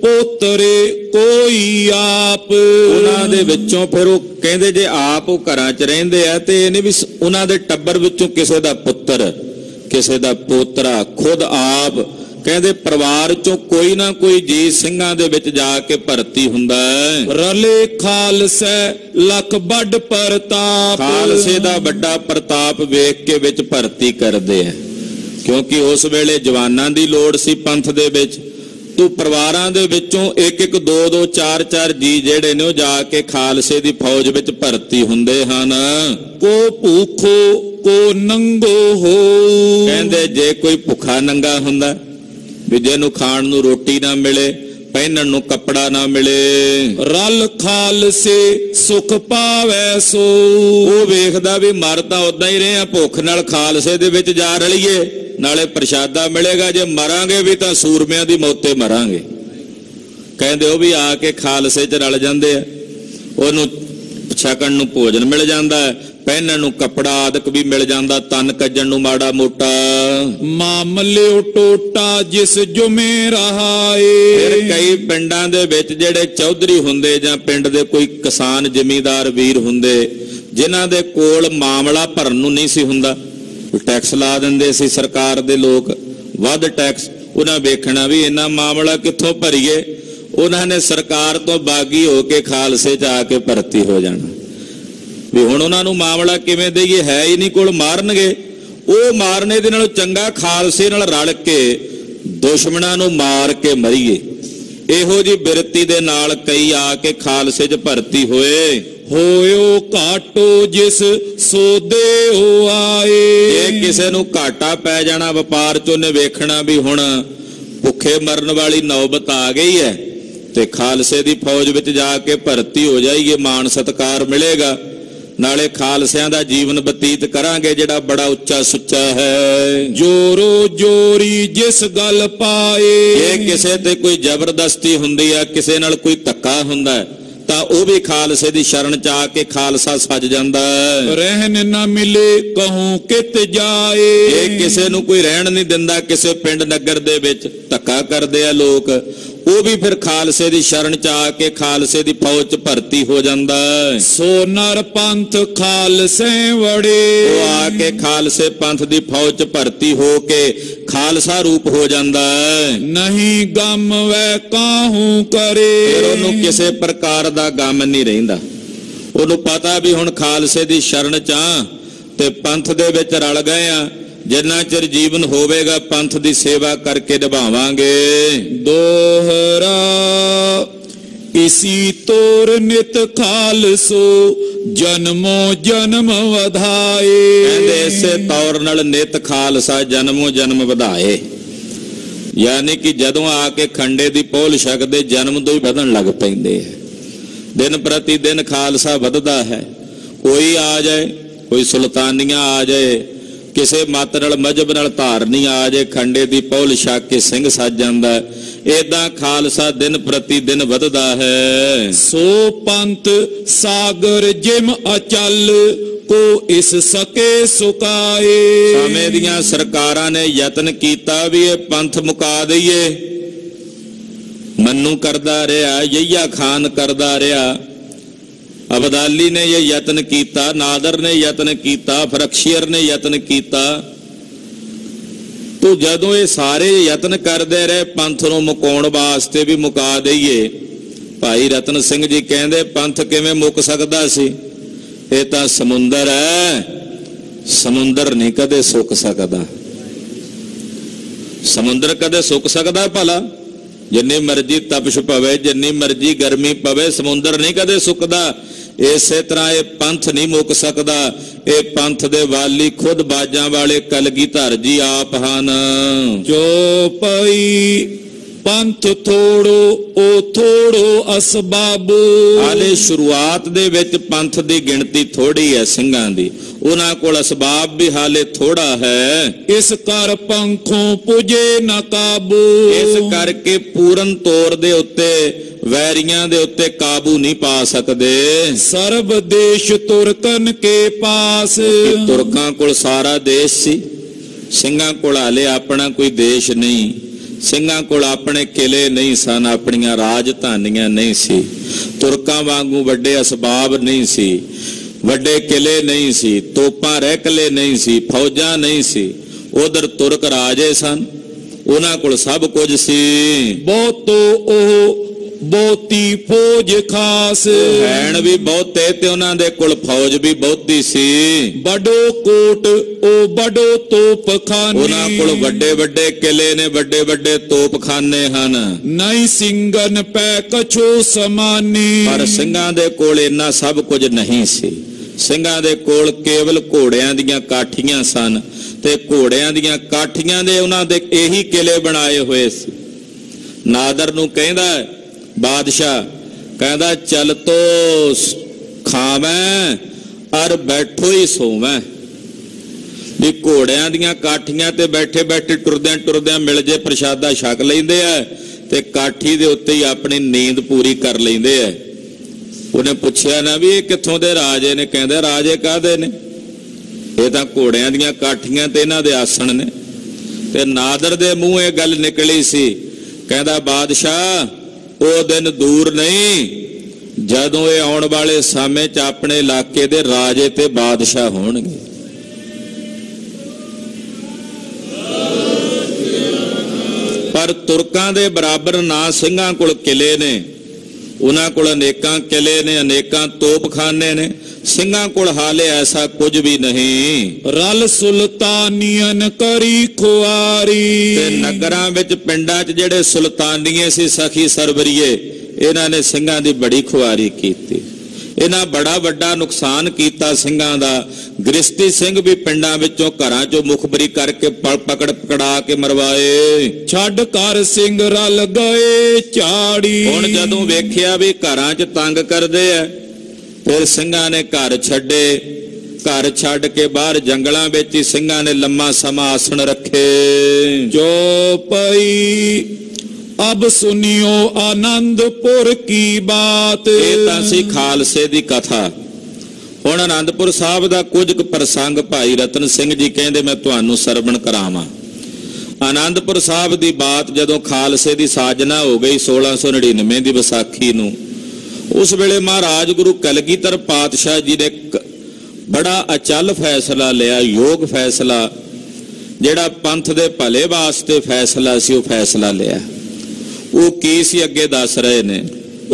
ਪੋਤਰੇ ਕੋਈ ਆਪ। ਉਹਨਾਂ ਦੇ ਵਿੱਚੋਂ ਫਿਰ ਉਹ ਕਹਿੰਦੇ ਜੇ ਆਪ ਉਹ ਘਰਾਂ 'ਚ ਰਹਿੰਦੇ ਆ ਤੇ ਇਹ ਨਹੀਂ ਵੀ ਉਹਨਾਂ ਦੇ ਟੱਬਰ ਵਿੱਚੋਂ ਕਿਸੇ ਦਾ ਪੁੱਤਰ, ਕਿਸੇ ਦਾ ਪੋਤਰਾ, ਖੁਦ ਆਪ, ਕਹਿੰਦੇ ਪਰਿਵਾਰ ਚੋਂ ਕੋਈ ਨਾ ਕੋਈ ਜੀ ਸਿੰਘਾਂ ਦੇ ਵਿੱਚ ਜਾ ਕੇ ਭਰਤੀ ਹੁੰਦਾ ਹੈ। ਰਲੇ ਖਾਲਸਾ ਲੱਖ ਵੱਡ ਪ੍ਰਤਾਪ। ਖਾਲਸੇ ਦਾ ਵੱਡਾ ਪ੍ਰਤਾਪ ਵੇਖ ਕੇ ਵਿੱਚ ਭਰਤੀ ਕਰਦੇ ਆ, ਕਿਉਂਕਿ ਉਸ ਵੇਲੇ ਜਵਾਨਾਂ ਦੀ ਲੋੜ ਸੀ ਪੰਥ ਦੇ ਵਿੱਚ। ਤੂੰ ਪਰਿਵਾਰਾਂ ਦੇ ਵਿੱਚੋਂ ਇੱਕ ਇੱਕ, ਦੋ ਦੋ, ਚਾਰ ਚਾਰ ਜੀ ਜਿਹੜੇ ਨੇ ਉਹ ਜਾ ਕੇ ਖਾਲਸੇ ਦੀ ਫੌਜ ਵਿੱਚ ਭਰਤੀ ਹੁੰਦੇ ਹਨ। ਕੋ ਭੁੱਖੋ ਕੋ ਨੰਗੋ ਹੋ। ਕਹਿੰਦੇ ਜੇ ਕੋਈ ਭੁੱਖਾ ਨੰਗਾ ਹੁੰਦਾ, ਵੀ ਜਿਹਨੂੰ ਖਾਣ ਨੂੰ ਰੋਟੀ ਨਾ ਮਿਲੇ, ਪਹਿਨਣ ਨੂੰ ਕੱਪੜਾ ਨਾ ਮਿਲੇ, ਰਲ ਖਾਲਸੇ ਸੁਖ ਪਾਵੈ ਸੋ। ਉਹ ਵੇਖਦਾ ਵੀ ਮਰ ਤਾਂ ਉਦਾਂ ਹੀ ਰਹੇ ਆ, ਭੁੱਖ ਨਾਲ ਖਾਲਸੇ ਦੇ ਵਿੱਚ ਜਾ ਰਲੀਏ, ਨਾਲੇ ਪ੍ਰਸ਼ਾਦਾ ਮਿਲੇਗਾ। ਜੇ ਮਰਾਂਗੇ ਵੀ ਤਾਂ ਸੂਰਮਿਆਂ ਦੀ ਮੌਤੇ ਮਰਾਂਗੇ। ਕਹਿੰਦੇ ਉਹ ਵੀ ਆ ਕੇ ਖਾਲਸੇ 'ਚ ਰਲ ਜਾਂਦੇ ਆ, ਉਹਨੂੰ ਛਕਣ ਨੂੰ ਭੋਜਨ ਮਿਲ ਜਾਂਦਾ ਹੈ, ਪਹਿਨਣ ਨੂੰ ਕੱਪੜਾ ਆਦਿਕ ਵੀ ਮਿਲ ਜਾਂਦਾ, ਤਨ ਕੱਜਣ ਨੂੰ ਮਾੜਾ ਮੋਟਾ। ਮਾਮਲਿਓ ਟੋਟਾ ਜਿਸ ਜੁਮੇ ਰਹਾਏ। ਫਿਰ ਕਈ ਪਿੰਡਾਂ ਦੇ ਵਿੱਚ ਜਿਹੜੇ ਚੌਧਰੀ ਹੁੰਦੇ ਜਾਂ ਪਿੰਡ ਦੇ ਕੋਈ ਕਿਸਾਨ ਜ਼ਿਮੀਂਦਾਰ ਵੀਰ ਹੁੰਦੇ, ਜਿਨ੍ਹਾਂ ਦੇ ਕੋਲ ਮਾਮਲਾ ਭਰਨ ਨੂੰ ਨਹੀਂ ਸੀ ਹੁੰਦਾ, ਟੈਕਸ ਲਾ ਦਿੰਦੇ ਸੀ ਸਰਕਾਰ ਦੇ ਲੋਕ, ਵੱਧ ਟੈਕਸ। ਉਹਨਾਂ ਵੇਖਣਾ ਵੀ ਇਹਨਾਂ ਮਾਮਲਾ ਕਿੱਥੋਂ ਭਰੀਏ, ਉਹਨਾਂ ਨੇ ਸਰਕਾਰ ਤੋਂ ਬਾਗੀ ਹੋ ਕੇ ਖਾਲਸੇ 'ਚ ਆ ਕੇ ਭਰਤੀ ਹੋ ਜਾਣਾ। ਵੀ ਹੁਣ ਉਹਨਾਂ ਨੂੰ ਮਾਮਲਾ ਕਿਵੇਂ ਦੇਈਏ, ਹੈ ਹੀ ਨਹੀਂ ਕੋਲ, ਮਾਰਨਗੇ। ਉਹ ਮਾਰਨੇ ਦੇ ਨਾਲੋਂ ਚੰਗਾ ਖਾਲਸੇ ਨਾਲ ਰਲ ਕੇ ਦੁਸ਼ਮਣਾਂ ਨੂੰ ਮਾਰ ਕੇ ਮਰੀਏ। ਇਹੋ ਜੀ ਬਿਰਤੀ ਦੇ ਨਾਲ ਕਈ ਆ ਕੇ ਖਾਲਸੇ 'ਚ ਭਰਤੀ ਹੋਏ। ਹੋਇਓ ਘਾਟੋ ਜਿਸ ਸੋਦੇ ਹੋ ਆਏ। ਜੇ ਕਿਸੇ ਨੂੰ ਘਾਟਾ ਪੈ ਜਾਣਾ ਵਪਾਰ 'ਚ, ਉਹਨੇ ਵੇਖਣਾ ਵੀ ਹੁਣ ਭੁੱਖੇ ਮਰਨ ਵਾਲੀ ਨੌਬਤ ਆ ਗਈ ਹੈ, ਤੇ ਖਾਲਸੇ ਦੀ ਫੌਜ ਵਿੱਚ ਜਾ ਕੇ ਭਰਤੀ ਹੋ ਜਾਈਏ, ਮਾਣ ਸਤਿਕਾਰ ਮਿਲੇਗਾ, ਨਾਲੇ ਖਾਲਸਿਆਂ ਦਾ ਜੀਵਨ ਬਤੀਤ ਕਰਾਂਗੇ ਜਿਹੜਾ ਬੜਾ ਉੱਚਾ ਸੁੱਚਾ ਹੈ। ਜੋਰੋ ਜੋਰੀ ਜਿਸ ਗੱਲ ਪਾਏ। ਜੇ ਕਿਸੇ ਤੇ ਕੋਈ ਜ਼ਬਰਦਸਤੀ ਹੁੰਦੀ ਹੈ, ਕਿਸੇ ਨਾਲ ਕੋਈ ਧੱਕਾ ਹੁੰਦਾ, ਤਾਂ ਉਹ ਵੀ ਖਾਲਸੇ ਦੀ ਸ਼ਰਨ 'ਚ ਆ ਕੇ ਖਾਲਸਾ ਸੱਜ ਜਾਂਦਾ ਹੈ। ਰਹਿਣ ਨਾ ਮਿਲੇ ਕਹੂੰ ਕਿਤ ਜਾਏ। ਜੇ ਕਿਸੇ ਨੂੰ ਕੋਈ ਰਹਿਣ ਨਹੀਂ ਦਿੰਦਾ, ਕਿਸੇ ਪਿੰਡ ਨਗਰ ਦੇ ਵਿੱਚ ਧੱਕਾ ਕਰਦੇ ਆ ਲੋਕ, ਉਹ ਵੀ ਫਿਰ ਖਾਲਸੇ ਦੀ ਸ਼ਰਨ 'ਚ ਆ ਕੇ ਖਾਲਸੇ ਦੀ ਫੌਜ 'ਚ ਭਰਤੀ ਹੋ ਜਾਂਦਾ ਹੈ। ਸੋ ਨਰ ਪੰਥ ਖਾਲਸੇ ਵੜੇ। ਉਹ ਆ ਕੇ ਖਾਲਸੇ ਪੰਥ ਦੀ ਫੌਜ 'ਚ ਭਰਤੀ ਹੋ ਕੇ ਖਾਲਸਾ ਰੂਪ ਹੋ ਜਾਂਦਾ ਹੈ। ਨਹੀਂ ਗਮ ਵੈ ਕਾਹੂ ਕਰੇ। ਫਿਰ ਉਹਨੂੰ ਕਿਸੇ ਪ੍ਰਕਾਰ ਦਾ ਗਮ ਨਹੀਂ ਰਹਿੰਦਾ, ਉਹਨੂੰ ਪਤਾ ਵੀ ਹੁਣ ਖਾਲਸੇ ਦੀ ਸ਼ਰਨ 'ਚ ਆ ਤੇ ਪੰਥ ਦੇ ਵਿੱਚ ਰਲ ਗਏ ਆ, ਜਿੰਨਾ ਚਿਰ ਜੀਵਨ ਹੋਵੇਗਾ ਪੰਥ ਦੀ ਸੇਵਾ ਕਰਕੇ ਨਿਭਾਵਾਂਗੇ। ਦੋਹਰਾ ਇਸੀ ਤੋਰ ਨਿਤ ਖਾਲਸੋ ਜਨਮੋ ਜਨਮ ਵਧਾਏ। ਕਹਿੰਦੇ ਇਸੇ ਤੌਰ ਨਾਲ ਨਿਤ ਖਾਲਸਾ ਜਨਮੋ ਜਨਮ ਵਧਾਏ। ਯਾਨੀ ਕਿ ਜਦੋਂ ਆ ਕੇ ਖੰਡੇ ਦੀ ਪੋਲ ਛਕਦੇ ਜਨਮ ਤੋਂ ਹੀ ਵਧਣ ਲੱਗ ਪੈਂਦੇ ਹੈ। ਦਿਨ ਪ੍ਰਤੀ ਦਿਨ ਖਾਲਸਾ ਵੱਧਦਾ ਹੈ। ਕੋਈ ਆ ਜਾਏ, ਕੋਈ ਸੁਲਤਾਨੀਆਂ ਆ ਜਾਏ, ਕਿਸੇ ਮਤ ਨਾਲ ਮਜ਼ਹਬ ਨਾਲ ਧਾਰਨੀ ਆ ਜਾਏ, ਖੰਡੇ ਦੀ ਪੌਲ ਛਕ ਕੇ ਸਿੰਘ ਸੱਜ ਜਾਂਦਾ। ਏਦਾਂ ਖਾਲਸਾ ਦਿਨ ਪ੍ਰਤੀ ਦਿਨ ਵੱਧਦਾ ਹੈ। ਸੋ ਪੰਥ ਸਾਗਰ ਜਿਮ ਅਚਲ ਕੋ ਇਸ ਸਕੇ ਸੁਕਾਏ। ਸਮੇਂ ਦੀਆਂ ਸਰਕਾਰਾਂ ਨੇ ਯਤਨ ਕੀਤਾ ਵੀ ਇਹ ਪੰਥ ਮੁਕਾ ਦਈਏ। ਮੰਨੂ ਕਰਦਾ ਰਿਹਾ, ਯਹੀਆ ਖਾਨ ਕਰਦਾ ਰਿਹਾ, ਅਬਦਾਲੀ ਨੇ ਇਹ ਯਤਨ ਕੀਤਾ, ਨਾਦਰ ਨੇ ਯਤਨ ਕੀਤਾ, ਫਰਖਸ਼ੀਅਰ ਨੇ ਯਤਨ ਕੀਤਾ। ਤੋ ਜਦੋਂ ਇਹ ਸਾਰੇ ਯਤਨ ਕਰਦੇ ਰਹੇ ਪੰਥ ਨੂੰ ਮੁਕਾਉਣ ਵਾਸਤੇ ਵੀ ਮੁਕਾ ਦਈਏ। ਭਾਈ ਰਤਨ ਸਿੰਘ ਜੀ ਕਹਿੰਦੇ ਪੰਥ ਕਿਵੇਂ ਮੁੱਕ ਸਕਦਾ ਸੀ? ਇਹ ਤਾਂ ਸਮੁੰਦਰ ਹੈ, ਸਮੁੰਦਰ ਨਹੀਂ ਕਦੇ ਸੁੱਕ ਸਕਦਾ। ਸਮੁੰਦਰ ਕਦੇ ਸੁੱਕ ਸਕਦਾ ਭਲਾ? ਜਿੰਨੀ ਮਰਜ਼ੀ ਤਪਸ਼ ਪਵੇ, ਜਿੰਨੀ ਮਰਜ਼ੀ ਗਰਮੀ ਪਵੇ, ਸਮੁੰਦਰ ਨਹੀਂ ਕਦੇ ਸੁੱਕਦਾ। ਇਸੇ ਤਰ੍ਹਾਂ ਇਹ ਪੰਥ ਨਹੀਂ ਮੁੱਕ ਸਕਦਾ। ਇਹ ਪੰਥ ਦੇ ਵਾਲੀ ਖੁਦ ਬਾਜਾਂ ਵਾਲੇ ਕਲਗੀਧਰ ਜੀ ਆਪ ਹਨ। ਜੋ ਪਈ ਪੰਥ ਥੋੜੋ ਉਹ ਥੋੜੋ ਅਸਬਾਬ। ਹਾਲੇ ਸ਼ੁਰੂਆਤ ਦੇ ਵਿੱਚ ਪੰਥ ਦੀ ਗਿਣਤੀ ਥੋੜੀ ਹੈ ਸਿੰਘਾਂ ਦੀ, ਉਹਨਾਂ ਕੋਲ ਅਸਬਾਬ ਵੀ ਹਾਲੇ ਥੋੜਾ ਹੈ। ਇਸ ਕਰ ਪੰਖੋਂ ਪੁਜੇ ਨਾ ਕਾਬੂ। ਇਸ ਕਰਕੇ ਪੂਰਨ ਤੌਰ ਦੇ ਉੱਤੇ ਵੈਰੀਆਂ ਦੇ ਉੱਤੇ ਕਾਬੂ ਨਹੀਂ ਪਾ ਸਕਦੇ। ਸਰਬ ਦੇਸ਼ ਤੁਰਕਨ ਕੇ ਪਾਸ। ਤੁਰਕਾਂ ਕੋਲ ਸਾਰਾ ਦੇਸ਼ ਸੀ, ਸਿੰਘਾਂ ਕੋਲ ਹਾਲੇ ਆਪਣਾ ਕੋਈ ਦੇਸ਼ ਨਹੀਂ। ਸਿੰਘਾਂ ਕੋਲ ਆਪਣੇ ਕਿਲੇ ਨਹੀਂ ਸਨ, ਆਪਣੀਆਂ ਰਾਜਧਾਨੀਆਂ ਨਹੀਂ ਸੀ। ਤੁਰਕਾਂ ਵਾਂਗੂ ਵੱਡੇ ਅਸਬਾਬ ਨਹੀਂ ਸੀ, ਵੱਡੇ ਕਿਲੇ ਨਹੀਂ ਸੀ, ਤੋਪਾਂ ਰਹਿਕਲੇ ਨਹੀਂ ਸੀ, ਫੌਜਾਂ ਨਹੀਂ ਸੀ। ਉਧਰ ਤੁਰਕ ਰਾਜੇ ਸਨ, ਉਹਨਾਂ ਕੋਲ ਸਭ ਕੁਝ ਸੀ। ਬਹੁਤੋ ਉਹ ਬਹੁਤੀ ਫੌਜ ਖਾਸ। ਹੈਣ ਵੀ ਬਹੁਤੇ ਤੇ ਉਹਨਾਂ ਦੇ ਕੋਲ ਫੌਜ ਵੀ ਬਹੁਤੀ ਸੀ। ਬੜੋ ਕੋਟ ਉਹ ਬੜੋ ਤੋਪਖਾਨੇ। ਉਹਨਾਂ ਕੋਲ ਵੱਡੇ ਵੱਡੇ ਕਿਲੇ ਨੇ, ਵੱਡੇ ਵੱਡੇ ਤੋਪਖਾਨੇ ਹਨ। ਨਹੀਂ ਸਿੰਘਨ ਪੈ ਕਛੋ ਸਮਾਨੀ। ਪਰ ਸਿੰਘਾਂ ਦੇ ਕੋਲ ਇੰਨਾ ਸਭ ਕੁਝ ਨਹੀਂ ਸੀ। ਸਿੰਘਾਂ ਦੇ ਕੋਲ ਕੇਵਲ ਘੋੜਿਆਂ ਦੀਆਂ ਕਾਠੀਆਂ ਸਨ, ਤੇ ਘੋੜਿਆਂ ਦੀਆਂ ਕਾਠੀਆਂ ਦੇ ਉਹਨਾਂ ਦੇ ਇਹੀ ਕਿਲੇ ਬਣਾਏ ਹੋਏ ਸੀ। ਨਾਦਰ ਨੂੰ ਕਹਿੰਦਾ ਬਾਦਸ਼ਾਹ, ਕਹਿੰਦਾ ਚੱਲ ਤੋ ਖਾਵੈਂ ਅਰ ਬੈਠੋ ਹੀ ਸੋਵੈਂ। ਵੀ ਘੋੜਿਆਂ ਦੀਆਂ ਕਾਠੀਆਂ ਤੇ ਬੈਠੇ ਬੈਠੇ ਟੁਰਦਿਆਂ ਟੁਰਦਿਆਂ ਮਿਲ ਜੇ ਪ੍ਰਸ਼ਾਦਾ ਛਕ ਲੈਂਦੇ ਆ, ਤੇ ਕਾਠੀ ਦੇ ਉੱਤੇ ਹੀ ਆਪਣੀ ਨੀਂਦ ਪੂਰੀ ਕਰ ਲੈਂਦੇ ਆ। ਉਹਨੇ ਪੁੱਛਿਆ ਨਾ ਵੀ ਇਹ ਕਿੱਥੋਂ ਦੇ ਰਾਜੇ ਨੇ? ਕਹਿੰਦੇ ਰਾਜੇ ਕਾਹਦੇ ਨੇ? ਇਹ ਤਾਂ ਘੋੜਿਆਂ ਦੀਆਂ ਕਾਠੀਆਂ ਤੇ ਇਹਨਾਂ ਦੇ ਆਸਣ ਨੇ। ਤੇ ਨਾਦਰ ਦੇ ਮੂੰਹ ਇਹ ਗੱਲ ਨਿਕਲੀ ਸੀ, ਕਹਿੰਦਾ ਬਾਦਸ਼ਾਹ ਉਹ ਦਿਨ ਦੂਰ ਨਹੀਂ ਜਦੋਂ ਇਹ ਆਉਣ ਵਾਲੇ ਸਮੇਂ 'ਚ ਆਪਣੇ ਇਲਾਕੇ ਦੇ ਰਾਜੇ ਤੇ ਬਾਦਸ਼ਾਹ ਹੋਣਗੇ। ਪਰ ਤੁਰਕਾਂ ਦੇ ਬਰਾਬਰ ਨਾ ਸਿੰਘਾਂ ਕੋਲ ਕਿਲੇ ਨੇ, ਉਹਨਾਂ ਕੋਲ ਅਨੇਕਾਂ ਕਿਲੇ ਨੇ, ਅਨੇਕਾਂ ਤੋਪਖਾਨੇ ਨੇ। ਸਿੰਘਾਂ ਕੋਲ ਹਾਲੇ ਐਸਾ ਕੁਝ ਵੀ ਨਹੀਂ। ਰਲ ਸੁਲਤਾਨੀਅਨ ਕਰੀ ਖੁਆਰੀ। ਤੇ ਨਗਰਾਂ ਵਿੱਚ ਪਿੰਡਾਂ 'ਚ ਜਿਹੜੇ ਸੁਲਤਾਨੀਏ ਸੀ, ਸਖੀ ਸਰਵਰੀਏ, ਇਹਨਾਂ ਨੇ ਸਿੰਘਾਂ ਦੀ ਬੜੀ ਖੁਆਰੀ ਕੀਤੀ। ਇਹਨਾਂ ਬੜਾ ਵੱਡਾ ਨੁਕਸਾਨ ਕੀਤਾ ਸਿੰਘਾਂ ਦਾ। ਗ੍ਰਿਸ਼ਤੀ ਸਿੰਘ ਵੀ ਪਿੰਡਾਂ ਵਿੱਚੋਂ ਘਰਾਂ 'ਚੋਂ ਮੁਖਬਰੀ ਕਰਕੇ ਪਕੜਾ ਕੇ ਮਰਵਾਏ। ਛੱਡ ਕਰ ਸਿੰਘ ਰਲ ਗਏ ਝਾੜੀ। ਹੁਣ ਜਦੋਂ ਵੇਖਿਆ ਵੀ ਘਰਾਂ 'ਚ ਤੰਗ ਕਰਦੇ ਆ, ਫਿਰ ਸਿੰਘਾਂ ਨੇ ਘਰ ਛੱਡੇ। ਘਰ ਛੱਡ ਕੇ ਬਾਹਰ ਜੰਗਲਾਂ ਵਿੱਚ ਹੀ ਸਿੰਘਾਂ ਨੇ ਲੰਮਾ ਸਮਾਂ ਆਸਣ ਰੱਖੇ। ਜੋ ਪਈ ਅਬ ਸੁਨਿਓ ਆਨੰਦਪੁਰ ਕੀ ਬਾਤ। ਇਹ ਤਾਂ ਸੀ ਖਾਲਸੇ ਦੀ ਕਥਾ। ਹੁਣ ਆਨੰਦਪੁਰ ਸਾਹਿਬ ਦਾ ਕੁਝ ਕੁ ਪ੍ਰਸੰਗ ਭਾਈ ਰਤਨ ਸਿੰਘ ਜੀ ਕਹਿੰਦੇ ਮੈਂ ਤੁਹਾਨੂੰ ਸਰਵਣ ਕਰਾਵਾਂ। ਆਨੰਦਪੁਰ ਸਾਹਿਬ ਦੀ ਬਾਤ ਜਦੋਂ ਖਾਲਸੇ ਦੀ ਸਾਜਨਾ ਹੋ ਗਈ 1699 ਦੀ ਵਿਸਾਖੀ ਨੂੰ, ਉਸ ਵੇਲੇ ਮਹਾਰਾਜ ਗੁਰੂ ਕਲਗੀਧਰ ਪਾਤਸ਼ਾਹ ਜੀ ਨੇ ਬੜਾ ਅਚਲ ਫੈਸਲਾ ਲਿਆ, ਯੋਗ ਫੈਸਲਾ, ਜਿਹੜਾ ਪੰਥ ਦੇ ਭਲੇ ਵਾਸਤੇ ਫੈਸਲਾ ਸੀ, ਉਹ ਫੈਸਲਾ ਲਿਆ। ਉਹ ਕੀ ਸੀ ਅੱਗੇ ਦੱਸ ਰਹੇ ਨੇ।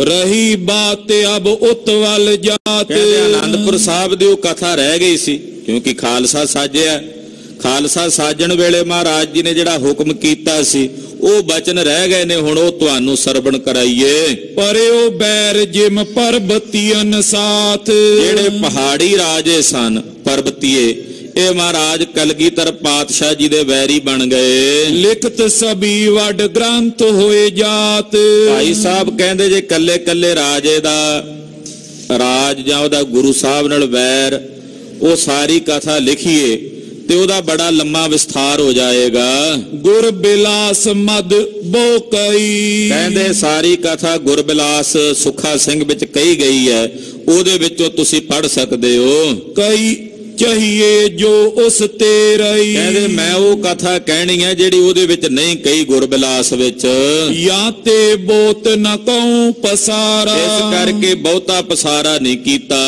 ਰਹੀ ਬਾਤ ਅਬ ਉਤਵਲ ਜਾਤ। ਕਹਿੰਦੇ ਆਨੰਦਪੁਰ ਸਾਹਿਬ ਦੀ ਉਹ ਕਥਾ ਰਹਿ ਗਈ ਸੀ, ਕਿਉਂਕਿ ਖਾਲਸਾ ਸਾਜਿਆ, ਖਾਲਸਾ ਸਾਜਣ ਵੇਲੇ ਮਹਾਰਾਜ ਜੀ ਨੇ ਜਿਹੜਾ ਹੁਕਮ ਕੀਤਾ ਸੀ ਉਹ ਬਚਨ ਰਹਿ ਗਏ ਨੇ, ਹੁਣ ਉਹ ਤੁਹਾਨੂੰ ਸਰਵਣ ਕਰਾਈਏ। ਪਰਿਓ ਬੈਰ ਜਿਮ ਪਰਬਤੀਨ ਸਾਥ, ਜਿਹੜੇ ਪਹਾੜੀ ਰਾਜੇ ਸਨ ਪਰਬਤੀਏ, ਇਹ ਮਹਾਰਾਜ ਕਲਗੀਧਰ ਪਾਤਸ਼ਾਹ ਜੀ ਦੇ ਵੈਰੀ ਬਣ ਗਏ। ਲਿਖਤ ਸਭੀ ਵੱਡ ਗ੍ਰੰਥ ਹੋਏ ਜਾਤ। ਭਾਈ ਸਾਹਿਬ ਕਹਿੰਦੇ ਜੇ ਕੱਲੇ ਕੱਲੇ ਰਾਜੇ ਦਾ ਰਾਜ ਜਾਂ ਉਹਦਾ ਗੁਰੂ ਸਾਹਿਬ ਨਾਲ ਵੈਰ, ਉਹ ਸਾਰੀ ਕਥਾ ਲਿਖੀਏ ਤੇ ਉਹਦਾ ਬੜਾ ਲੰਮਾ ਵਿਸਥਾਰ ਹੋ ਜਾਏਗਾ। ਗੁਰ ਬਿਲਾਸ ਮਦ ਬੋ ਕਈ, ਕਹਿੰਦੇ ਸਾਰੀ ਕਥਾ ਗੁਰਬਿਲਾਸ ਸੁੱਖਾ ਸਿੰਘ ਵਿੱਚ ਕਹੀ ਗਈ ਹੈ, ਉਹਦੇ ਵਿੱਚੋਂ ਤੁਸੀਂ ਪੜ੍ਹ ਸਕਦੇ ਹੋ। ਕਈ ਚਾਹੀਏ ਜੋ ਉਸ ਤੇ ਰਹੀ, ਕਹਿੰਦੇ ਮੈਂ ਉਹ ਕਥਾ ਕਹਿਣੀ ਹੈ ਜਿਹੜੀ ਉਹਦੇ ਵਿੱਚ ਨਹੀਂ ਕਹੀ ਗੁਰਬਿਲਾਸ ਵਿੱਚ। ਜਾਂ ਤੇ ਬੋਤ ਨ ਕਉ ਪਸਾਰਾ, ਇਸ ਕਰਕੇ ਬਹੁਤਾ ਪਸਾਰਾ ਨਹੀਂ ਕੀਤਾ।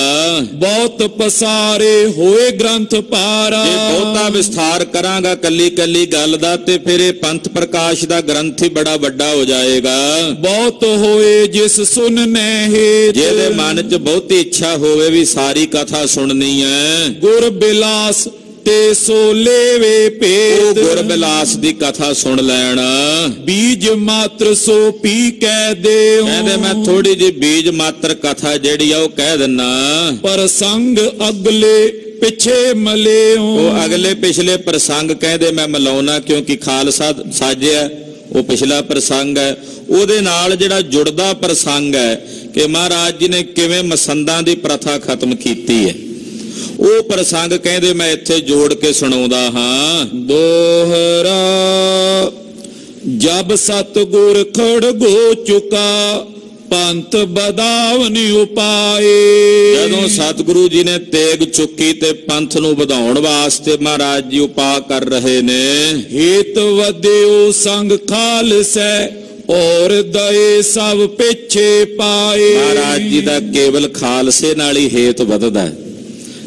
ਬਹੁਤ ਪਸਾਰੇ ਹੋਏ ਗ੍ਰੰਥ ਪਾਰਾ, ਜੇ ਬਹੁਤਾ ਵਿਸਥਾਰ ਕਰਾਂਗਾ ਕੱਲੀ ਕੱਲੀ ਗੱਲ ਦਾ ਤੇ ਫਿਰ ਇਹ ਪੰਥ ਪ੍ਰਕਾਸ਼ ਦਾ ਗ੍ਰੰਥ ਹੀ ਬੜਾ ਵੱਡਾ ਹੋ ਜਾਏਗਾ। ਬਹੁਤ ਹੋਏ ਜਿਸ ਸੁਨਨੇ ਹੇਤ, ਜਿਹਦੇ ਮਨ 'ਚ ਬਹੁਤੀ ਇੱਛਾ ਹੋਵੇ ਵੀ ਸਾਰੀ ਕਥਾ ਸੁਣਨੀ ਹੈ, ਗੁਰ ਬਿਲਾਸ ਤੇ ਸੋ ਲੇਵੇ ਭੇਦ, ਗੁਰਬਿਲਾਸ ਦੀ ਕਥਾ ਸੁਣ ਲੈਣ। ਬੀਜ ਮਾਤਰ ਸੋ ਪੀ ਕਹਿ ਦੇਉ, ਕਹਿੰਦੇ ਮੈਂ ਥੋੜੀ ਜਿਹੀ ਬੀਜ ਮਾਤਰ ਕਥਾ ਜਿਹੜੀ ਆ ਉਹ ਕਹਿ ਦਿੰਨਾ। ਪ੍ਰਸੰਗ ਅਗਲੇ ਪਿਛੇ ਮਲੇਉ, ਉਹ ਅਗਲੇ ਪਿਛਲੇ ਪ੍ਰਸੰਗ ਕਹਿੰਦੇ ਮੈਂ ਮਿਲਾਉਣਾ, ਕਿਉਂਕਿ ਖਾਲਸਾ ਸਾਜਿਆ ਉਹ ਪਿਛਲਾ ਪ੍ਰਸੰਗ ਹੈ, ਉਹਦੇ ਨਾਲ ਜਿਹੜਾ ਜੁੜਦਾ ਪ੍ਰਸੰਗ ਹੈ ਕਿ ਮਹਾਰਾਜ ਜੀ ਨੇ ਕਿਵੇਂ ਮਸੰਦਾਂ ਦੀ ਪ੍ਰਥਾ ਖਤਮ ਕੀਤੀ ਹੈ, ਉਹ ਪ੍ਰਸੰਗ ਕਹਿੰਦੇ ਮੈਂ ਇੱਥੇ ਜੋੜ ਕੇ ਸੁਣਾਉਂਦਾ ਹਾਂ। ਦੋਹਰਾ ਜਬ ਸਤਿਗੁਰ ਖੜਗੋ ਚੁਕਾ, ਪੰਥ ਬਦਾਵਨ ਉਪਾਏ, ਜਦੋਂ ਸਤਿਗੁਰੂ ਜੀ ਨੇ ਤੇਗ ਚੁੱਕੀ ਤੇ ਪੰਥ ਨੂੰ ਵਧਾਉਣ ਵਾਸਤੇ ਮਹਾਰਾਜ ਜੀ ਉਪਾਅ ਕਰ ਰਹੇ ਨੇ। ਹੇਤ ਵਧਿਓ ਸੰਗ ਖਾਲਸੈ, ਔਰ ਦਏ ਸਭ ਪਿੱਛੇ ਪਾਏ। ਮਹਾਰਾਜ ਜੀ ਦਾ ਕੇਵਲ ਖਾਲਸੇ ਨਾਲ ਹੀ ਹੇਤ ਵਧਦਾ।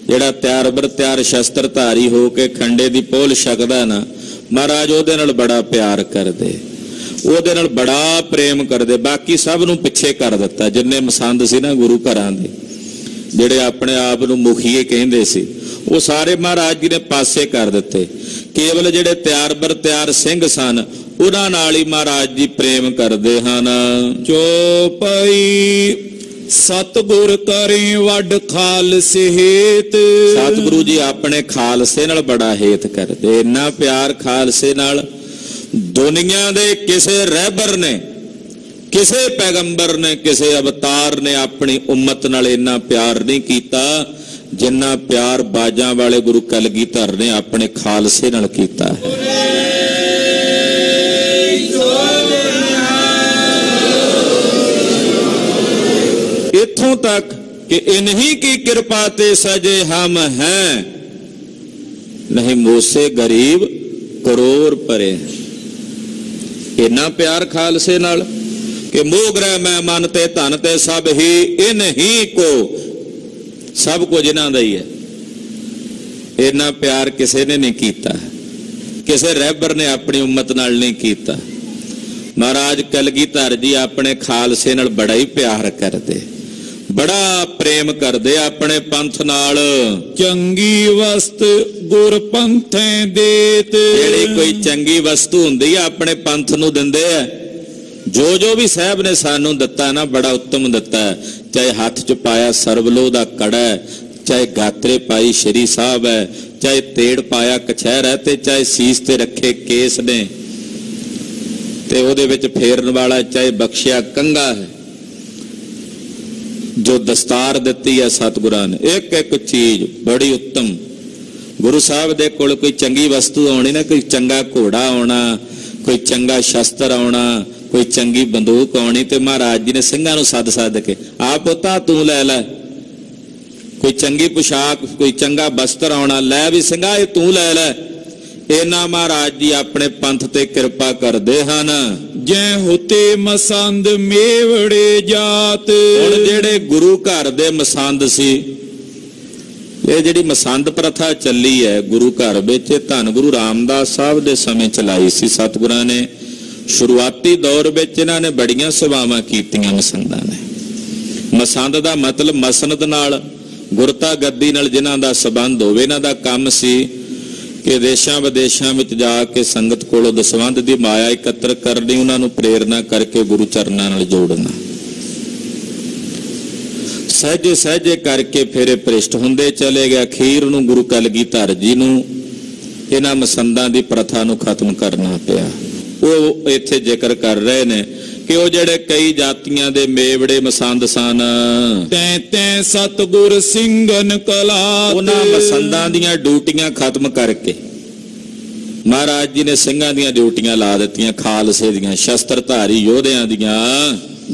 ਜਿਹੜਾ ਤਿਆਰ ਬਰ ਤਿਆਰ ਸ਼ਸਤਰ ਧਾਰੀ ਹੋ ਕੇ ਖੰਡੇ ਦੀ ਪੋਲ ਛਕਦਾ ਨਾ, ਮਹਾਰਾਜ ਉਹਦੇ ਨਾਲ ਬੜਾ ਪਿਆਰ ਕਰਦੇ, ਉਹਦੇ ਨਾਲ ਬੜਾ ਪ੍ਰੇਮ ਕਰਦੇ। ਬਾਕੀ ਸਭ ਨੂੰ ਪਿੱਛੇ ਕਰ ਦਿੱਤਾ। ਜਿੰਨੇ ਮਸੰਦ ਸੀ ਨਾ ਗੁਰੂ ਘਰਾਂ ਦੇ, ਜਿਹੜੇ ਆਪਣੇ ਆਪ ਨੂੰ ਮੁਖੀਏ ਕਹਿੰਦੇ ਸੀ, ਉਹ ਸਾਰੇ ਮਹਾਰਾਜ ਜੀ ਨੇ ਪਾਸੇ ਕਰ ਦਿੱਤੇ। ਕੇਵਲ ਜਿਹੜੇ ਤਿਆਰ ਬਰ ਤਿਆਰ ਸਿੰਘ ਸਨ, ਉਹਨਾਂ ਨਾਲ ਹੀ ਮਹਾਰਾਜ ਜੀ ਪ੍ਰੇਮ ਕਰਦੇ ਹਨ। ਚੋਪਈ ਸਤਿਗੁਰ ਕਰੇ ਵੱਡ ਖਾਲਸੇ ਹੇਤ, ਸਤਿਗੁਰੂ ਜੀ ਆਪਣੇ ਖਾਲਸੇ ਨਾਲ ਬੜਾ ਹੇਤ ਕਰਦੇ। ਇੰਨਾ ਪਿਆਰ ਖਾਲਸੇ ਨਾਲ ਦੁਨੀਆ ਦੇ ਕਿਸੇ ਰਹਿਬਰ ਨੇ, ਕਿਸੇ ਪੈਗੰਬਰ ਨੇ, ਕਿਸੇ ਅਵਤਾਰ ਨੇ ਆਪਣੀ ਉਮਤ ਨਾਲ ਇੰਨਾ ਪਿਆਰ ਨਹੀਂ ਕੀਤਾ ਜਿੰਨਾ ਪਿਆਰ ਬਾਜਾਂ ਵਾਲੇ ਗੁਰੂ ਕਲਗੀਧਰ ਨੇ ਆਪਣੇ ਖਾਲਸੇ ਨਾਲ ਕੀਤਾ ਹੈ। इत्थों तक कि इन्हीं की कृपा ते सजे हम हैं, नहीं मोसे गरीब करोड़ परे। इन्ना प्यार खालसे नाल कि मोह ग्रह मैं मन ते धन ते सब ही इन्हीं को, सब कुछ इन्हां दा ही है। इन्ना प्यार किसी ने नहीं कीता, किसी रहबर ने अपनी उम्मत नाल नहीं कीता। महाराज कलगीधर जी अपने खालसे नाल बड़ा ही प्यार करते, बड़ा प्रेम करते अपने पंथ नाल। चंगी वस्त गुर पंथे देत, जेड़ी कोई चंगी वस्तु हुंदी है अपने पंथ नूं दिंदे है। जो जो भी साहब ने सानू दिता ना बड़ा उत्तम दिता है। चाहे हाथ च पाया सरवलोह दा कड़ा है, चाहे गात्रे पाई श्री साहब है, चाहे तेड़ पाया कछहर है, ते चाहे सीस ते रखे केस ने ते ओहदे विच फेरन वाला, चाहे बख्शिया कंघा है, जो दस्तार दिती है सतगुरां ने, एक एक चीज बड़ी उत्तम। गुरु साहब दे कोल कोई चंगी वस्तु आनी ना, कोई चंगा घोड़ा आना, कोई चंगा शस्त्र आना, कोई चंगी बंदूक आनी, ते महाराज जी ने सिंघां नूं सद सद के आ पुत्ता तू लै लै। कोई चंगी पोशाक, कोई चंगा वस्त्र आना, लै भी सिंघा ये तू लै लै। इन्ना महाराज जी अपने पंथ ते कृपा करदे हन। जै होते मसंद मेवड़े जात, हुण जेड़े गुरु घर दे मसंद सी, ये जिहड़ी मसंद प्रथा चली है गुरु घर विच, धन गुरु रामदास साहब दे समय चलाई सी सतगुरां ने। शुरुआती दौर विच इन्हां ने बड़ियां सेवावां कीतियां मसंदां ने। मसंद दा मतलब मसनद नाल, गुरता गद्दी नाल जिन्हां दा संबंध होवे, इन्हां दा काम सी ਕਿ ਦੇਸ਼ਾਂ ਵਿਦੇਸ਼ਾਂ ਵਿੱਚ ਜਾ ਕੇ ਸੰਗਤ ਕੋਲੋਂ ਦਸਵੰਧ ਦੀ ਮਾਇਆ ਇਕੱਤਰ ਕਰਨੀ, ਉਹਨਾਂ ਨੂੰ ਪ੍ਰੇਰਨਾ ਕਰਕੇ ਗੁਰੂ ਚਰਨਾਂ ਨਾਲ ਜੋੜਨਾ। ਸਹਿਜੇ ਸਹਿਜੇ ਕਰਕੇ ਫਿਰ ਇਹ ਭ੍ਰਿਸ਼ਟ ਹੁੰਦੇ ਚਲੇ ਗਏ। ਅਖੀਰ ਨੂੰ ਗੁਰੂ ਕਲਗੀਧਰ ਜੀ ਨੂੰ ਇਹਨਾਂ ਮਸੰਦਾਂ ਦੀ ਪ੍ਰਥਾ ਨੂੰ ਖਤਮ ਕਰਨਾ ਪਿਆ। ਉਹ ਇੱਥੇ ਜ਼ਿਕਰ ਕਰ ਰਹੇ ਨੇ ਕਿ ਉਹ ਜਿਹੜੇ ਕਈ ਜਾਤੀਆਂ ਦੇ ਮੇਵੜੇ ਮਸੰਦ ਸਨ, ਤੈਂ ਤੈਂ ਸਤਿਗੁਰ ਸਿੰਘਨ ਕਲਾਤ, ਉਹਨਾਂ ਮਸੰਦਾਂ ਦੀਆਂ ਡਿਊਟੀਆਂ ਖਤਮ ਕਰਕੇ ਮਹਾਰਾਜ ਜੀ ਨੇ ਸਿੰਘਾਂ ਦੀਆਂ ਡਿਊਟੀਆਂ ਲਾ ਦਿੱਤੀਆਂ, ਖਾਲਸੇ ਦੀਆਂ, ਸ਼ਸਤਰਧਾਰੀ ਯੋਧਿਆਂ ਦੀਆਂ।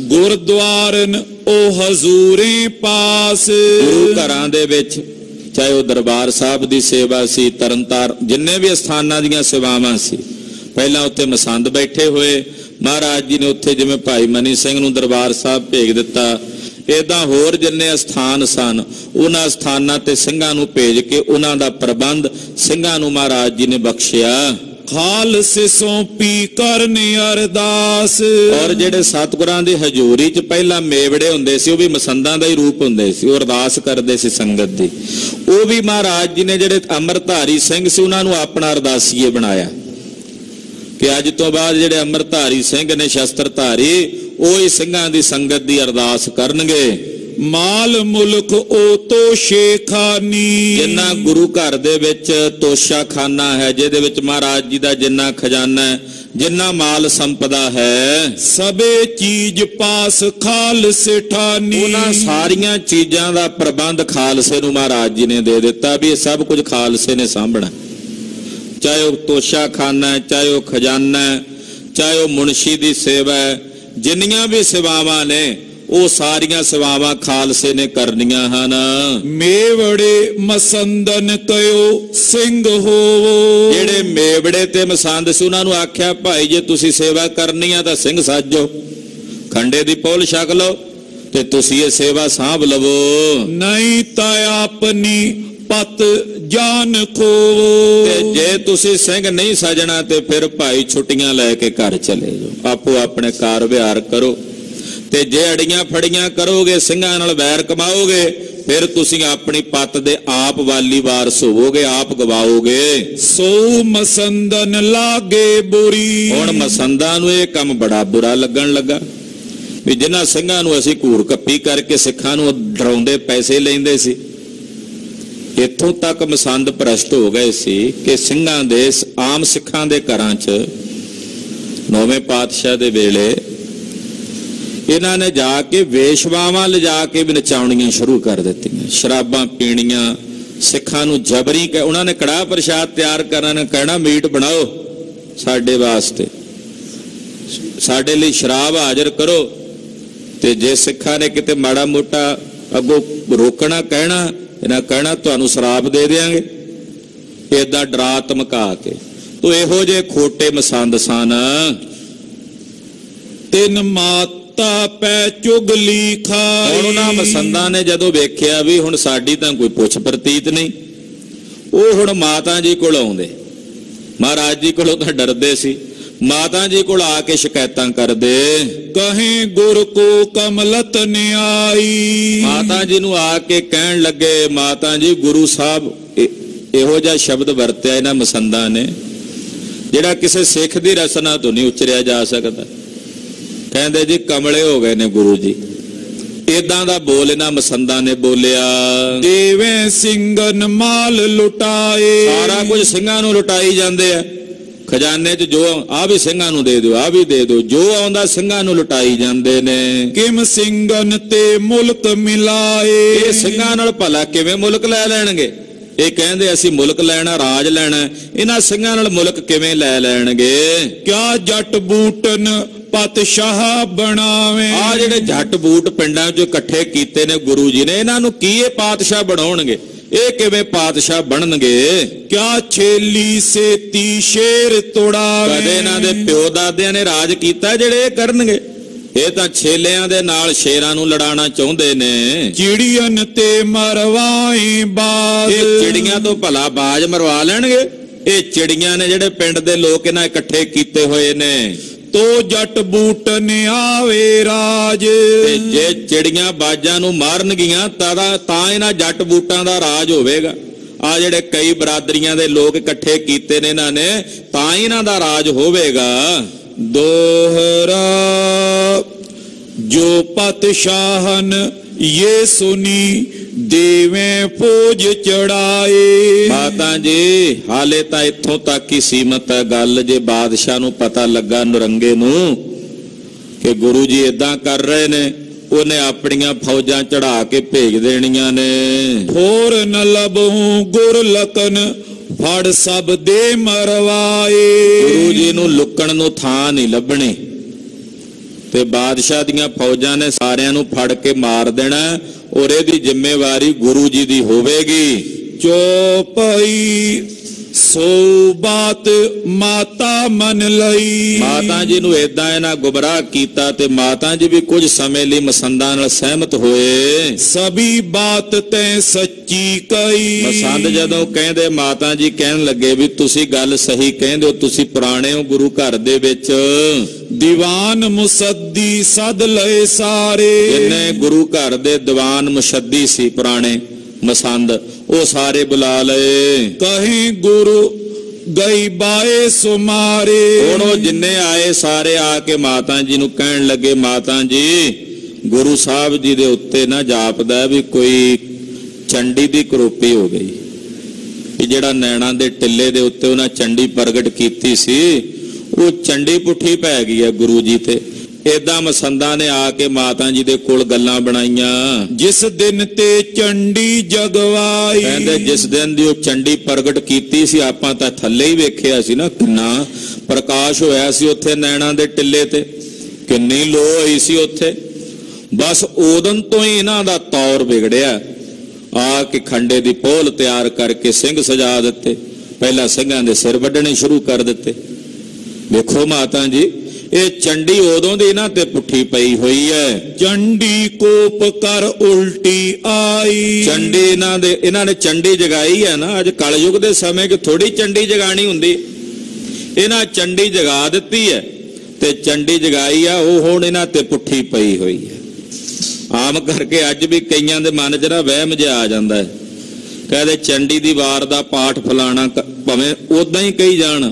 ਗੁਰਦੁਆਰਨ ਉਹ ਹਜ਼ੂਰੇ ਪਾਸ, ਗੁਰੂ ਘਰਾਂ ਦੇ ਵਿੱਚ ਚਾਹੇ ਉਹ ਦਰਬਾਰ ਸਾਹਿਬ ਦੀ ਸੇਵਾ ਸੀ, ਤਰਨਤਾਰਨ, ਜਿੰਨੇ ਵੀ ਅਸਥਾਨਾਂ ਦੀਆਂ ਸੇਵਾਵਾਂ ਸੀ, ਪਹਿਲਾਂ ਉੱਥੇ ਮਸੰਦ ਬੈਠੇ ਹੋਏ। ਮਹਾਰਾਜ ਜੀ ਨੇ ਉੱਥੇ ਜਿਵੇਂ ਭਾਈ ਮਨੀ ਸਿੰਘ ਨੂੰ ਦਰਬਾਰ ਸਾਹਿਬ ਭੇਜ ਦਿੱਤਾ, ਏਦਾਂ ਹੋਰ ਜਿੰਨੇ ਅਸਥਾਨ ਸਨ ਉਹਨਾਂ ਅਸਥਾਨਾਂ ਤੇ ਸਿੰਘਾਂ ਨੂੰ ਭੇਜ ਕੇ ਉਹਨਾਂ ਦਾ ਪ੍ਰਬੰਧ ਸਿੰਘਾਂ ਨੂੰ ਮਹਾਰਾਜ ਜੀ ਨੇ ਬਖਸ਼ਿਆ। ਖਾਲਸੇ ਸੌਂਪੀ ਕਰਨ ਅਰਦਾਸ, ਔਰ ਜਿਹੜੇ ਸਤਿਗੁਰਾਂ ਦੀ ਹਜ਼ੂਰੀ 'ਚ ਪਹਿਲਾਂ ਮੇਵੜੇ ਹੁੰਦੇ ਸੀ, ਉਹ ਵੀ ਮਸੰਦਾਂ ਦਾ ਹੀ ਰੂਪ ਹੁੰਦੇ ਸੀ, ਉਹ ਅਰਦਾਸ ਕਰਦੇ ਸੀ ਸੰਗਤ ਦੀ। ਉਹ ਵੀ ਮਹਾਰਾਜ ਜੀ ਨੇ ਜਿਹੜੇ ਅੰਮ੍ਰਿਤਧਾਰੀ ਸਿੰਘ ਸੀ ਉਹਨਾਂ ਨੂੰ ਆਪਣਾ ਅਰਦਾਸੀਏ ਬਣਾਇਆ ਕਿ ਅੱਜ ਤੋਂ ਬਾਅਦ ਜਿਹੜੇ ਅੰਮ੍ਰਿਤਧਾਰੀ ਸਿੰਘ ਨੇ, ਸ਼ਸਤਰਧਾਰੀ, ਉਹ ਹੀ ਸਿੰਘਾਂ ਦੀ ਸੰਗਤ ਦੀ ਅਰਦਾਸ ਕਰਨਗੇ। ਮਾਲ ਮੁਲਕ ਉਹ ਤੋਸ਼ੇ ਖਾਨੀ, ਜਿੰਨਾ ਗੁਰੂ ਘਰ ਦੇ ਵਿੱਚ ਤੋਸ਼ਾ ਖਾਨਾ ਹੈ, ਜਿਹਦੇ ਵਿੱਚ ਮਹਾਰਾਜ ਜੀ ਦਾ ਜਿੰਨਾ ਖਜ਼ਾਨਾ ਹੈ, ਜਿੰਨਾ ਮਾਲ ਸੰਪਦਾ ਹੈ, ਸਭੇ ਚੀਜ਼ ਪਾਸ ਖਾਲਸੇ ਠਾਨੀ, ਉਹਨਾਂ ਸਾਰੀਆਂ ਚੀਜ਼ਾਂ ਦਾ ਪ੍ਰਬੰਧ ਖਾਲਸੇ ਨੂੰ ਮਹਾਰਾਜ ਜੀ ਨੇ ਦੇ ਦਿੱਤਾ ਵੀ ਇਹ ਸਭ ਕੁਝ ਖਾਲਸੇ ਨੇ ਸਾਂਭਣਾ। ਚਾਹੇ ਉਹ ਤੋਸ਼ਾ ਖਾਨਾ, ਚਾਹੇ ਉਹ ਖਜ਼ਾਨਾ, ਚਾਹੇ ਉਹ ਮੁਨਸ਼ੀ ਦੀ ਸੇਵਾ, ਜਿੰਨੀਆਂ ਵੀ ਸੇਵਾਵਾਂ ਨੇ ਉਹ ਸਾਰੀਆਂ ਸੇਵਾਵਾਂ ਖਾਲਸੇ ਨੇ ਕਰਨੀਆਂ ਹਨ। ਮੇਵੜੇ ਮਸੰਦਨ ਕਯੋ ਸਿੰਘ ਹੋਵੋ, ਜਿਹੜੇ ਮੇਵੜੇ ਤੇ ਮਸੰਦ ਸੀ ਉਹਨਾਂ ਨੂੰ ਆਖਿਆ ਭਾਈ ਜੇ ਤੁਸੀਂ ਸੇਵਾ ਕਰਨੀ ਆ ਤਾਂ ਸਿੰਘ ਸਾਜੋ, ਖੰਡੇ ਦੀ ਪੌਲ ਛਕ ਲਓ ਤੇ ਤੁਸੀਂ ਇਹ ਸੇਵਾ ਸਾਂਭ ਲਵੋ, ਨਹੀਂ ਤਾਂ ਆਪਣੀ ਪਤ ਜਾਨ ਖੋਵੋ। ਤੇ ਜੇ ਤੁਸੀਂ ਸਿੰਘ ਨਹੀਂ ਸਜਣਾ ਤੇ ਫਿਰ ਭਾਈ ਛੁੱਟੀਆਂ ਲੈ ਕੇ ਘਰ ਚਲੇ ਜਾਓ, ਆਪੋ ਆਪਣੇ ਕਾਰ ਵਿਹਾਰ ਕਰੋ। ਤੇ ਜੇ ਅੜੀਆਂ ਫੜੀਆਂ ਕਰੋਗੇ, ਸਿੰਘਾਂ ਨਾਲ ਵੈਰ ਕਮਾਓਗੇ, ਫਿਰ ਤੁਸੀਂ ਆਪਣੀ ਪੱਤ ਦੇ ਆਪ ਵਾਲੀ ਵਾਰਸ ਹੋਵੋਗੇ, ਆਪ ਗਵਾਓਗੇ। ਸੋ ਮਸੰਦਨ ਲਾਗੇ ਬੁਰੀ, ਹੁਣ ਮਸੰਦਾਂ ਨੂੰ ਇਹ ਕੰਮ ਬੜਾ ਬੁਰਾ ਲੱਗਣ ਲੱਗਾ ਵੀ ਜਿਨ੍ਹਾਂ ਸਿੰਘਾਂ ਨੂੰ ਅਸੀਂ ਘੂਰ ਕੱਪੀ ਕਰਕੇ ਸਿੱਖਾਂ ਨੂੰ ਡਰਾਉਂਦੇ ਪੈਸੇ ਲੈਂਦੇ ਸੀ। ਇੱਥੋਂ ਤੱਕ ਮਸੰਦ ਭ੍ਰਸ਼ਟ ਹੋ ਗਏ ਸੀ ਕਿ ਸਿੰਘਾਂ ਦੇ, ਆਮ ਸਿੱਖਾਂ ਦੇ ਘਰਾਂ 'ਚ 9ਵੇਂ ਪਾਤਸ਼ਾਹ ਦੇ ਵੇਲੇ ਇਹਨਾਂ ਨੇ ਜਾ ਕੇ ਵੇਸ਼ਵਾਵਾਂ ਲਿਜਾ ਕੇ ਵੀ ਨਚਾਉਣੀਆਂ ਸ਼ੁਰੂ ਕਰ ਦਿੱਤੀਆਂ, ਸ਼ਰਾਬਾਂ ਪੀਣੀਆਂ, ਸਿੱਖਾਂ ਨੂੰ ਜਬਰੀ ਉਹਨਾਂ ਨੇ ਕੜਾਹ ਪ੍ਰਸ਼ਾਦ ਤਿਆਰ ਕਰਨ ਨੇ ਕਹਿਣਾ ਮੀਟ ਬਣਾਓ ਸਾਡੇ ਵਾਸਤੇ, ਸਾਡੇ ਲਈ ਸ਼ਰਾਬ ਹਾਜ਼ਰ ਕਰੋ। ਤੇ ਜੇ ਸਿੱਖਾਂ ਨੇ ਕਿਤੇ ਮਾੜਾ ਮੋਟਾ ਅੱਗੋਂ ਰੋਕਣਾ ਕਹਿਣਾ, ਇਹਨਾਂ ਕਹਿਣਾ ਤੁਹਾਨੂੰ ਸ਼ਰਾਬ ਦੇ ਦਿਆਂਗੇ, ਏਦਾਂ ਡਰਾ ਧਮਕਾ ਕੇ। ਤੋ ਇਹੋ ਜਿਹੇ ਖੋਟੇ ਮਸੰਦ ਸਨ। ਤਿੰਨ ਮਾਤਾ ਪੈ ਚੁਗਲੀ ਖਾਈ, ਹੁਣ ਉਹਨਾਂ ਮਸੰਦਾਂ ਨੇ ਜਦੋਂ ਵੇਖਿਆ ਵੀ ਹੁਣ ਸਾਡੀ ਤਾਂ ਕੋਈ ਪੁੱਛ ਪ੍ਰਤੀਤ ਨਹੀਂ, ਉਹ ਹੁਣ ਮਾਤਾ ਜੀ ਕੋਲ ਆਉਂਦੇ, ਮਹਾਰਾਜ ਜੀ ਕੋਲੋਂ ਤਾਂ ਡਰਦੇ ਸੀ, ਮਾਤਾ ਜੀ ਕੋਲ ਆ ਕੇ ਸ਼ਿਕਾਇਤਾਂ ਕਰਦੇ। ਕਹੇ ਗੁਰ ਕੋ ਕਮਲਤ ਨਿਆਈ, ਮਾਤਾ ਜੀ ਨੂੰ ਆ ਕੇ ਕਹਿਣ ਲੱਗੇ, ਮਾਤਾ ਜੀ ਗੁਰੂ ਸਾਹਿਬ, ਇਹੋ ਜਿਹਾ ਸ਼ਬਦ ਵਰਤਿਆ ਇਹਨਾਂ ਮਸੰਦਾਂ ਨੇ ਜਿਹੜਾ ਕਿਸੇ ਸਿੱਖ ਦੀ ਰਸਨਾ ਤੋਂ ਨਹੀਂ ਉਚਰਿਆ ਜਾ ਸਕਦਾ। ਕਹਿੰਦੇ ਜੀ ਕਮਲੇ ਹੋ ਗਏ ਨੇ ਗੁਰੂ ਜੀ, ਏਦਾਂ ਦਾ ਬੋਲ ਇਹਨਾਂ ਮਸੰਦਾਂ ਨੇ ਬੋਲਿਆ। ਦੇਵੇਂ ਸਿੰਘਨ ਮਾਲ ਲੁਟਾਏ, ਸਾਰਾ ਕੁਝ ਸਿੰਘਾਂ ਨੂੰ ਲੁਟਾਈ ਜਾਂਦੇ ਆ, ਖਜ਼ਾਨੇ 'ਚ ਜੋ ਆ ਵੀ ਸਿੰਘਾਂ ਨੂੰ ਦੇ ਦਿਓ, ਆ ਵੀ ਦੇ ਦਿਓ, ਜੋ ਆਉਂਦਾ ਸਿੰਘਾਂ ਨੂੰ ਲੁਟਾਈ ਜਾਂਦੇ ਨੇ। ਕਿਮ ਸਿੰਘਨ ਤੇ ਮੁਲਕ ਮਿਲਾਏ, ਇਹ ਸਿੰਘਾਂ ਨਾਲ ਭਲਾ ਕਿਵੇਂ ਮੁਲਕ ਲੈ ਲੈਣਗੇ? ਇਹ ਕਹਿੰਦੇ ਅਸੀਂ ਮੁਲਕ ਲੈਣਾ, ਰਾਜ ਲੈਣਾ, ਇਹਨਾਂ ਸਿੰਘਾਂ ਨਾਲ ਮੁਲਕ ਕਿਵੇਂ ਲੈ ਲੈਣਗੇ? ਕਿਆ ਜੱਟ ਬੂਟਨ ਪਾਤਸ਼ਾਹ ਬਣਾਵੇ, ਆ ਜਿਹੜੇ ਜੱਟ ਬੂਟ ਪਿੰਡਾਂ 'ਚ ਇਕੱਠੇ ਕੀਤੇ ਨੇ ਗੁਰੂ ਜੀ ਨੇ, ਇਹਨਾਂ ਨੂੰ ਕੀ ਇਹ ਪਾਤਸ਼ਾਹ ਬਣਾਉਣਗੇ? ਇਹ ਕਿਵੇਂ ਪਾਤਸ਼ਾਹ ਬਣਨਗੇ? ਕਿਆ ਛੇਲੀ ਸੇਤੀ ਸ਼ੇਰ ਤੋੜਾਵੇ, ਕਦੇ ਇਹਨਾਂ ਦੇ ਪਿਓ ਦਾਦਿਆਂ ਨੇ ਰਾਜ ਕੀਤਾ ਜਿਹੜੇ ਇਹ ਕਰਨਗੇ? ਇਹ ਤਾਂ ਛੇਲਿਆਂ ਦੇ ਨਾਲ ਸ਼ੇਰਾਂ ਨੂੰ ਲੜਾਉਣਾ ਚਾਹੁੰਦੇ ਨੇ। ਚਿੜੀਆਂ ਤੇ ਮਰਵਾਈ ਬਾਜ਼, ਇਹ ਚਿੜੀਆਂ ਤੋਂ ਭਲਾ ਬਾਜ਼ ਮਰਵਾ ਲੈਣਗੇ? ਇਹ ਚਿੜੀਆਂ ਨੇ ਜਿਹੜੇ ਪਿੰਡ ਦੇ ਲੋਕ ਇਹਨਾਂ ਇਕੱਠੇ ਕੀਤੇ ਹੋਏ ਨੇ। ਤੋ ਜੱਟ ਬੂਟਨ ਆਵੇ ਰਾਜ, ਤੇ ਜੇ ਚਿੜੀਆਂ ਬਾਜਾਂ ਨੂੰ ਮਾਰਨਗੀਆਂ ਤਾਂ ਇਹਨਾਂ ਜੱਟ ਬੂਟਾਂ ਦਾ ਰਾਜ ਹੋਵੇਗਾ। ਆ ਜਿਹੜੇ ਕਈ ਬਰਾਦਰੀਆਂ ਦੇ ਲੋਕ ਇਕੱਠੇ ਕੀਤੇ ਨੇ ਇਹਨਾਂ ਨੇ, ਤਾਂ ਹੀ ਇਹਨਾਂ ਦਾ ਰਾਜ ਹੋਵੇਗਾ। ਦੋਹਰਾ ਜੋ ਪਤ ਸ਼ਾਹਨ ਇਹ ਸੁਨੀ ਦੇਵੇਂ ਪੂਜ ਚੜਾਏ। ਮਾਤਾ ਜੀ ਹਾਲੇ ਤਾਂ ਇੱਥੋਂ ਤੱਕ ਹੀ ਸੀਮਤ ਹੈ ਗੱਲ। ਜੇ ਬਾਦਸ਼ਾਹ ਨੂੰ ਪਤਾ ਲੱਗਾ ਨਰੰਗੇ ਨੂੰ ਕਿ ਗੁਰੂ ਜੀ ਇਦਾਂ ਕਰ ਰਹੇ ਨੇ, ਉਹਨੇ ਆਪਣੀਆਂ ਫੌਜਾਂ ਚੜਾ ਕੇ ਭੇਜ ਦੇਣੀਆਂ ਨੇ। ਹੋਰ ਨ ਲਬਹੂ ਗੁਰ ਲਕਨ ਫੜ ਸਭ ਦੇ ਮਰਵਾਏ। ਗੁਰੂ ਜੀ ਨੂੰ ਲੁਕਣ ਨੂੰ ਥਾਂ ਨਹੀਂ ਲੱਭਣੀ ਤੇ ਬਾਦਸ਼ਾਹ ਦੀਆਂ ਫੌਜਾਂ ਨੇ ਸਾਰਿਆਂ ਨੂੰ ਫੜ ਕੇ ਮਾਰ ਦੇਣਾ, ਔਰ ਇਹਦੀ ਜ਼ਿੰਮੇਵਾਰੀ ਗੁਰੂ ਜੀ ਦੀ ਹੋਵੇਗੀ। ਚੌਪਈ ਸੋ ਬਾਤ ਮਾਤਾ ਮੰਨ ਲਈ। ਮਾਤਾ ਜੀ ਨੂੰ ਏਦਾਂ ਇਹਨਾਂ ਗੁੰਮਰਾਹ ਕੀਤਾ ਤੇ ਮਾਤਾ ਜੀ ਵੀ ਕੁਝ ਸਮੇਂ ਲਈ ਮਸੰਦਾਂ ਨਾਲ ਸਹਿਮਤ ਹੋਏ। ਸਭੀ ਬਾਤ ਤੈਂ ਸੱਚੀ ਕਹੀ। ਮਸੰਦ ਜਦੋਂ ਕਹਿੰਦੇ, ਮਾਤਾ ਜੀ ਕਹਿਣ ਲੱਗੇ ਵੀ ਤੁਸੀਂ ਗੱਲ ਸਹੀ ਕਹਿੰਦੇ ਹੋ, ਤੁਸੀਂ ਪੁਰਾਣੇ ਹੋ ਗੁਰੂ ਘਰ ਦੇ ਵਿੱਚ। ਦੀਵਾਨ ਮੁਸੱਦੀ ਸਦ ਲਏ ਸਾਰੇ। ਜਿੰਨੇ ਗੁਰੂ ਘਰ ਦੇ ਦੀਵਾਨ ਮੁਸ਼ੱਦੀ ਸੀ ਪੁਰਾਣੇ ਮਸੰਦ, ਉਹ ਸਾਰੇ ਬੁਲਾ ਲਏ। ਕਹੀਂ ਗੁਰੂ ਗਈ ਬਾਏ ਸੁਮਾਰੇ। ਹੁਣ ਉਹ ਜਿੰਨੇ ਆਏ ਸਾਰੇ ਆ ਕੇ ਮਾਤਾ ਜੀ ਨੂੰ ਕਹਿਣ ਲੱਗੇ, ਮਾਤਾ ਜੀ ਗੁਰੂ ਸਾਹਿਬ ਜੀ ਦੇ ਉੱਤੇ ਨਾ ਜਾਪਦਾ ਵੀ ਕੋਈ ਚੰਡੀ ਦੀ ਕਰੋਪੀ ਹੋ ਗਈ, ਕਿ ਜਿਹੜਾ ਨੈਣਾ ਦੇ ਟਿੱਲੇ ਦੇ ਉੱਤੇ ਉਹਨਾਂ ਚੰਡੀ ਪ੍ਰਗਟ ਕੀਤੀ ਸੀ, ਉਹ ਚੰਡੀ ਪੁੱਠੀ ਪੈ ਗਈ ਹੈ ਗੁਰੂ ਜੀ ਤੇ। ਏਦਾਂ ਮਸੰਦਾਂ ਨੇ ਆ ਕੇ ਮਾਤਾ ਜੀ ਦੇ ਕੋਲ ਗੱਲਾਂ ਬਣਾਈਆਂ। ਜਿਸ ਦਿਨ ਤੇ ਚੰਡੀ ਜਗਵਾਈ। ਕਹਿੰਦੇ ਜਿਸ ਦਿਨ ਦੀ ਉਹ ਚੰਡੀ ਪ੍ਰਗਟ ਕੀਤੀ ਸੀ, ਆਪਾਂ ਤਾਂ ਥੱਲੇ ਹੀ ਵੇਖਿਆ ਸੀ ਨਾ, ਕਿੰਨਾ ਪ੍ਰਕਾਸ਼ ਹੋਇਆ ਸੀ ਉੱਥੇ ਨੈਣਾ ਦੇ ਟਿੱਲੇ ਤੇ, ਕਿੰਨੀ ਲੋ ਹੋਈ ਸੀ ਉੱਥੇ। ਬਸ ਉਦੋਂ ਤੋਂ ਹੀ ਇਹਨਾਂ ਦਾ ਤੌਰ ਵਿਗੜਿਆ। ਆ ਕੇ ਖੰਡੇ ਦੀ ਪੋਲ ਤਿਆਰ ਕਰਕੇ ਸਿੰਘ ਸਜਾ ਦਿੱਤੇ, ਪਹਿਲਾਂ ਸਿੰਘਾਂ ਦੇ ਸਿਰ ਵੱਢਣੇ ਸ਼ੁਰੂ ਕਰ ਦਿੱਤੇ। ਵੇਖੋ ਮਾਤਾ ਜੀ, ਇਹ ਚੰਡੀ ਉਦੋਂ ਦੀ ਇਹਨਾਂ ਤੇ ਪੁੱਠੀ ਪਈ ਹੋਈ ਹੈ। ਚੰਡੀ ਕੋਪ ਕਰ ਉਲਟੀ ਆਈ। ਚੰਡੀ ਇਹਨਾਂ ਨੇ ਚੰਡੀ ਜਗਾਈ ਹੈ ਨਾ। ਅੱਜ ਕਲਯੁਗ ਦੇ ਸਮੇਂ ਕਿ ਥੋੜੀ ਚੰਡੀ ਜਗਾਣੀ ਹੁੰਦੀ, ਇਹਨਾਂ ਚੰਡੀ ਜਗਾ ਦਿੱਤੀ ਹੈ ਤੇ ਚੰਡੀ ਜਗਾਈ ਆ, ਉਹ ਹੁਣ ਇਹਨਾਂ ਤੇ ਪੁੱਠੀ ਪਈ ਹੋਈ ਹੈ। ਆਮ ਕਰਕੇ ਅੱਜ ਵੀ ਕਈਆਂ ਦੇ ਮਨ 'ਚ ਨਾ ਵਹਿਮ ਜਿਹਾ ਆ ਜਾਂਦਾ ਹੈ, ਕਹਿੰਦੇ ਚੰਡੀ ਦੀ ਵਾਰ ਦਾ ਪਾਠ ਫਲਾਣਾ, ਭਾਵੇਂ ਉਦਾਂ ਹੀ ਕਹੀ ਜਾਣ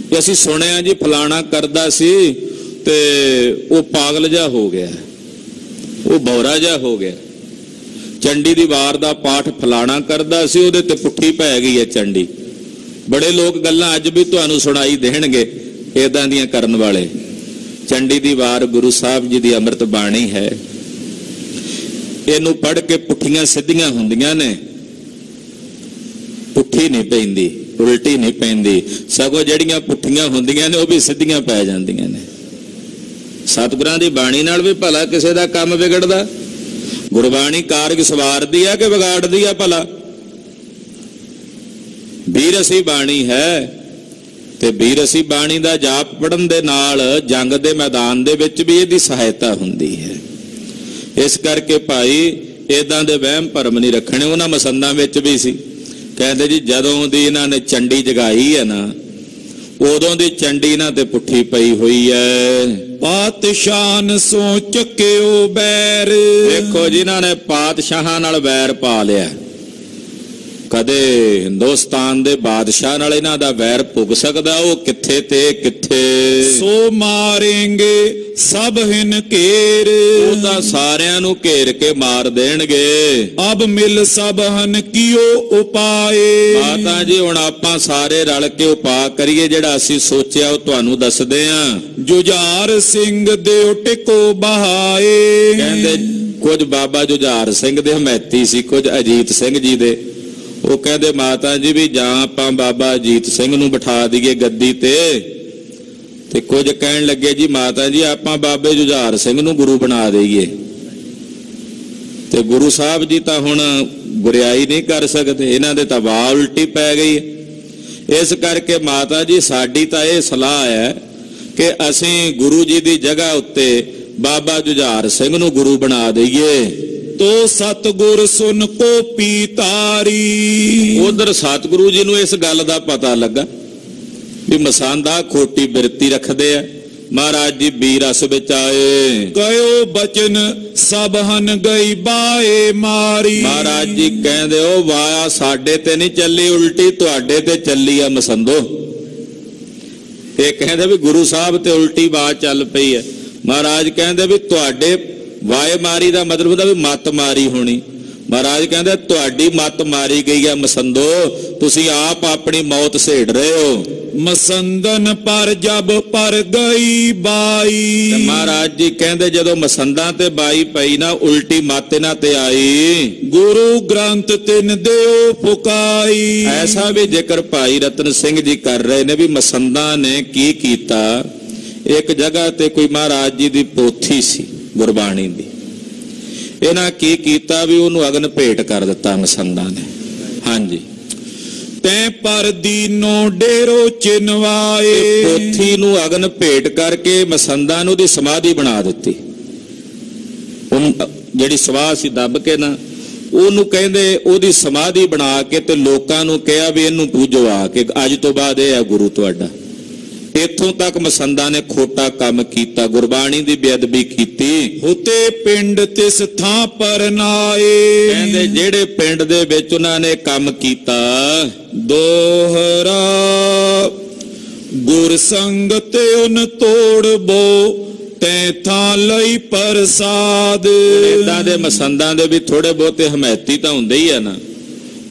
ਕਿ ਅਸੀਂ ਸੁਣਿਆ ਜੀ ਫਲਾਣਾ ਕਰਦਾ ਸੀ ਤੇ ਉਹ ਪਾਗਲ ਜਿਹਾ ਹੋ ਗਿਆ, ਉਹ ਬੌਰਾ ਜਿਹਾ ਹੋ ਗਿਆ। ਚੰਡੀ ਦੀ ਵਾਰ ਦਾ ਪਾਠ ਫਲਾਣਾ ਕਰਦਾ ਸੀ, ਉਹਦੇ ਤੇ ਪੁੱਠੀ ਪੈ ਗਈ ਹੈ ਚੰਡੀ। ਬੜੇ ਲੋਕ ਗੱਲਾਂ ਅੱਜ ਵੀ ਤੁਹਾਨੂੰ ਸੁਣਾਈ ਦੇਣਗੇ ਏਦਾਂ ਦੀਆਂ ਕਰਨ ਵਾਲੇ। ਚੰਡੀ ਦੀ ਵਾਰ ਗੁਰੂ ਸਾਹਿਬ ਜੀ ਦੀ ਅੰਮ੍ਰਿਤ ਬਾਣੀ ਹੈ, ਇਹਨੂੰ ਪੜ੍ਹ ਕੇ ਪੁੱਠੀਆਂ ਸਿੱਧੀਆਂ ਹੁੰਦੀਆਂ ਨੇ, ਪੁੱਠੀ ਨਹੀਂ ਪੈਂਦੀ, ਉਲਟੀ ਨਹੀਂ ਪੈਂਦੀ। ਸਗੋਂ ਜਿਹੜੀਆਂ ਪੁੱਠੀਆਂ ਹੁੰਦੀਆਂ ਨੇ ਉਹ ਵੀ ਸਿੱਧੀਆਂ ਪੈ ਜਾਂਦੀਆਂ ਨੇ। ਸਤਿਗੁਰਾਂ ਦੀ ਬਾਣੀ ਨਾਲ ਵੀ ਭਲਾ ਕਿਸੇ ਦਾ ਕੰਮ ਵਿਗੜਦਾ? ਗੁਰਬਾਣੀ ਕਾਰਜ ਸਵਾਰਦੀ ਹੈ ਕਿ ਵਿਗਾੜਦੀ ਹੈ ਭਲਾ? ਬੀਰਸੀ ਬਾਣੀ ਹੈ ਤੇ ਬੀਰਸੀ ਬਾਣੀ ਦਾ ਜਾਪ ਪੜਨ ਦੇ ਨਾਲ ਜੰਗ ਦੇ ਮੈਦਾਨ ਦੇ ਵਿੱਚ ਵੀ ਇਹਦੀ ਸਹਾਇਤਾ ਹੁੰਦੀ ਹੈ। ਇਸ ਕਰਕੇ ਭਾਈ ਏਦਾਂ ਦੇ ਵਹਿਮ ਭਰਮ ਨਹੀਂ ਰੱਖਣੇ। ਉਹਨਾਂ ਮਸੰਦਾਂ ਵਿੱਚ ਵੀ ਸੀ, ਕਹਿੰਦੇ ਜੀ ਜਦੋਂ ਦੀ ਇਹਨਾਂ ਨੇ ਚੰਡੀ ਜਗਾਈ ਹੈ ਨਾ, ਉਦੋਂ ਦੀ ਚੰਡੀ ਇਹਨਾਂ ਤੇ ਪੁੱਠੀ ਪਈ ਹੋਈ ਹੈ। ਪਾਤਸ਼ਾਹ ਸੋ ਚੱਕਿਓ ਬੈਰ। ਦੇਖੋ ਜਿਨ੍ਹਾਂ ਨੇ ਪਾਤਸ਼ਾਹਾਂ ਨਾਲ ਵੈਰ ਪਾ ਲਿਆ, ਕਦੇ ਹਿੰਦੁਸਤਾਨ ਦੇ ਬਾਦਸ਼ਾਹ ਨਾਲ ਇਹਨਾਂ ਦਾ ਵੈਰ ਪੁੱਗ ਸਕਦਾ? ਉਹ ਕਿੱਥੇ ਤੇ ਕਿੱਥੇ। ਸੋ ਮਾਰੇਂਗੇ ਸਭ ਹਿਨ ਘੇਰ। ਉਹ ਤਾਂ ਸਾਰਿਆਂ ਨੂੰ ਘੇਰ ਕੇ ਮਾਰ ਦੇਣਗੇ। ਅਬ ਮਿਲ ਸਭ ਹਨ ਕੀਓ ਉਪਾਏ। ਮਾਤਾ ਜੀ ਹੁਣ ਆਪਾਂ ਸਾਰੇ ਰਲ ਕੇ ਉਪਾਅ ਕਰੀਏ, ਜਿਹੜਾ ਅਸੀਂ ਸੋਚਿਆ ਉਹ ਤੁਹਾਨੂੰ ਦੱਸਦੇ ਆਂ। ਜੁਝਾਰ ਸਿੰਘ ਦਿਓ ਟਿਕੋ ਬਹਾਏ। ਕਹਿੰਦੇ ਕੁਝ ਬਾਬਾ ਜੁਝਾਰ ਸਿੰਘ ਦੇ ਹਮੈਤੀ ਸੀ, ਕੁਝ ਅਜੀਤ ਸਿੰਘ ਜੀ ਦੇ। ਉਹ ਕਹਿੰਦੇ ਮਾਤਾ ਜੀ ਵੀ ਜਾਂ ਆਪਾਂ ਬਾਬਾ ਅਜੀਤ ਸਿੰਘ ਨੂੰ ਬਿਠਾ ਦਈਏ ਗੱਦੀ ਤੇ ਕੁਝ ਕਹਿਣ ਲੱਗੇ ਜੀ ਮਾਤਾ ਜੀ ਆਪਾਂ ਬਾਬੇ ਜੁਝਾਰ ਸਿੰਘ ਨੂੰ ਗੁਰੂ ਬਣਾ ਦਈਏ। ਤੇ ਗੁਰੂ ਸਾਹਿਬ ਜੀ ਤਾਂ ਹੁਣ ਗੁਰਿਆਈ ਨਹੀਂ ਕਰ ਸਕਦੇ, ਇਹਨਾਂ ਦੇ ਤਾਂ ਵਾਹ ਉਲਟੀ ਪੈ ਗਈ। ਇਸ ਕਰਕੇ ਮਾਤਾ ਜੀ ਸਾਡੀ ਤਾਂ ਇਹ ਸਲਾਹ ਹੈ ਕਿ ਅਸੀਂ ਗੁਰੂ ਜੀ ਦੀ ਜਗ੍ਹਾ ਉੱਤੇ ਬਾਬਾ ਜੁਝਾਰ ਸਿੰਘ ਨੂੰ ਗੁਰੂ ਬਣਾ ਦਈਏ। ਤੋ ਸਤਿਗੁਰ ਸੁਨ ਕੋ ਪੀਤਾਰੀ। ਉਧਰ ਸਤਿਗੁਰੂ ਜੀ ਨੂੰ ਇਸ ਗੱਲ ਦਾ ਪਤਾ ਲੱਗਾ ਵੀ ਮਸਾਂਦਾ ਖੋਟੀ ਬਿਰਤੀ ਰੱਖਦੇ ਆ, ਮਹਾਰਾਜ ਜੀ ਬੀਰਸ ਵਿੱਚ ਆਏ। ਕਯੋ ਬਚਨ ਸਭ ਹਨ ਗਈ ਬਾਏ ਮਾਰੀ। ਮਹਾਰਾਜ ਜੀ ਕਹਿੰਦੇ ਉਹ ਵਾਇਆ ਸਾਡੇ ਤੇ ਨਹੀਂ ਚੱਲੀ, ਉਲਟੀ ਤੁਹਾਡੇ ਤੇ ਚੱਲੀ ਆ ਮਸੰਦੋ। ਇਹ ਕਹਿੰਦੇ ਵੀ ਗੁਰੂ ਸਾਹਿਬ ਤੇ ਉਲਟੀ ਬਾਤ ਚੱਲ ਪਈ ਹੈ। ਮਹਾਰਾਜ ਕਹਿੰਦੇ ਵੀ ਤੁਹਾਡੇ ਵਾਏ ਮਾਰੀ ਦਾ ਮਤਲਬ ਹੁੰਦਾ ਵੀ ਮੱਤ ਮਾਰੀ ਹੋਣੀ। ਮਹਾਰਾਜ ਕਹਿੰਦੇ ਤੁਹਾਡੀ ਮੱਤ ਮਾਰੀ ਗਈ ਹੈ ਮਸੰਦੋ, ਤੁਸੀਂ ਆਪ ਆਪਣੀ ਮੌਤ ਸੇੜ ਰਹੇ ਹੋ। ਮਸੰਦਨ ਪਰ ਜਬ ਪਰ ਗਈ ਬਾਈ। ਮਹਾਰਾਜ ਜੀ ਕਹਿੰਦੇ ਜਦੋਂ ਮਸੰਦਾਂ ਤੇ ਬਾਈ ਪਈ ਨਾ, ਉਲਟੀ ਮੱਤ ਇਹਨਾਂ ਤੇ ਆਈ। ਗੁਰੂ ਗ੍ਰੰਥ ਤਿਨ ਦਿਓ ਫੁਕਾਈ। ਐਸਾ ਵੀ ਜ਼ਿਕਰ ਭਾਈ ਰਤਨ ਸਿੰਘ ਜੀ ਕਰ ਰਹੇ ਨੇ ਵੀ ਮਸੰਦਾਂ ਨੇ ਕੀ ਕੀਤਾ। ਇੱਕ ਜਗ੍ਹਾ ਤੇ ਕੋਈ ਮਹਾਰਾਜ ਜੀ ਦੀ ਪੋਥੀ ਸੀ ਗੁਰਬਾਣੀ ਦੀ, ਇਹਨਾਂ ਕੀ ਕੀਤਾ ਵੀ ਉਹਨੂੰ ਅਗਨ ਭੇਟ ਕਰ ਦਿੱਤਾ ਮਸੰਦਾਂ ਨੇ। ਹਾਂਜੀ, ਤੈਂ ਪਰ ਦੀਨੋ ਡੇਰੋ ਚਿਨਵਾਏ। ਪੋਥੀ ਨੂੰ ਅਗਨ ਭੇਟ ਕਰਕੇ ਮਸੰਦਾਂ ਨੂੰ ਦੀ ਸਮਾਧੀ ਬਣਾ ਦਿੱਤੀ। ਜਿਹੜੀ ਸਵਾਹ ਸੀ ਦੱਬ ਕੇ ਨਾ, ਉਹਨੂੰ ਕਹਿੰਦੇ ਉਹਦੀ ਸਮਾਧੀ ਬਣਾ ਕੇ ਤੇ ਲੋਕਾਂ ਨੂੰ ਕਿਹਾ ਵੀ ਇਹਨੂੰ ਪੂਜੋ ਆ ਕੇ, ਅੱਜ ਤੋਂ ਬਾਅਦ ਇਹ ਹੈ ਗੁਰੂ ਤੁਹਾਡਾ। ਇੱਥੋਂ ਤੱਕ ਮਸੰਦਾਂ ਨੇ ਖੋਟਾ ਕੰਮ ਕੀਤਾ, ਗੁਰਬਾਣੀ ਦੀ ਬੇਅਦਬੀ ਕੀਤੀ। ਹੁਤੇ ਪਿੰਡ ਤਿਸ ਥਾਂ ਪਰ ਨਾਏ। ਕਹਿੰਦੇ ਜਿਹੜੇ ਪਿੰਡ ਦੇ ਵਿੱਚ ਉਹਨਾਂ ਨੇ ਕੰਮ ਕੀਤਾ, ਦੋਹਰਾ ਗੁਰ ਸੰਗਤ ਉਨ ਤੋੜਬੋ ਤੈ ਥਾਂ ਲਈ ਪ੍ਰਸਾਦ। ਏਦਾਂ ਦੇ ਮਸੰਦਾਂ ਦੇ ਵੀ ਥੋੜੇ ਬਹੁਤੇ ਹਮਾਇਤੀ ਤਾਂ ਹੁੰਦੇ ਹੀ ਆ ਨਾ।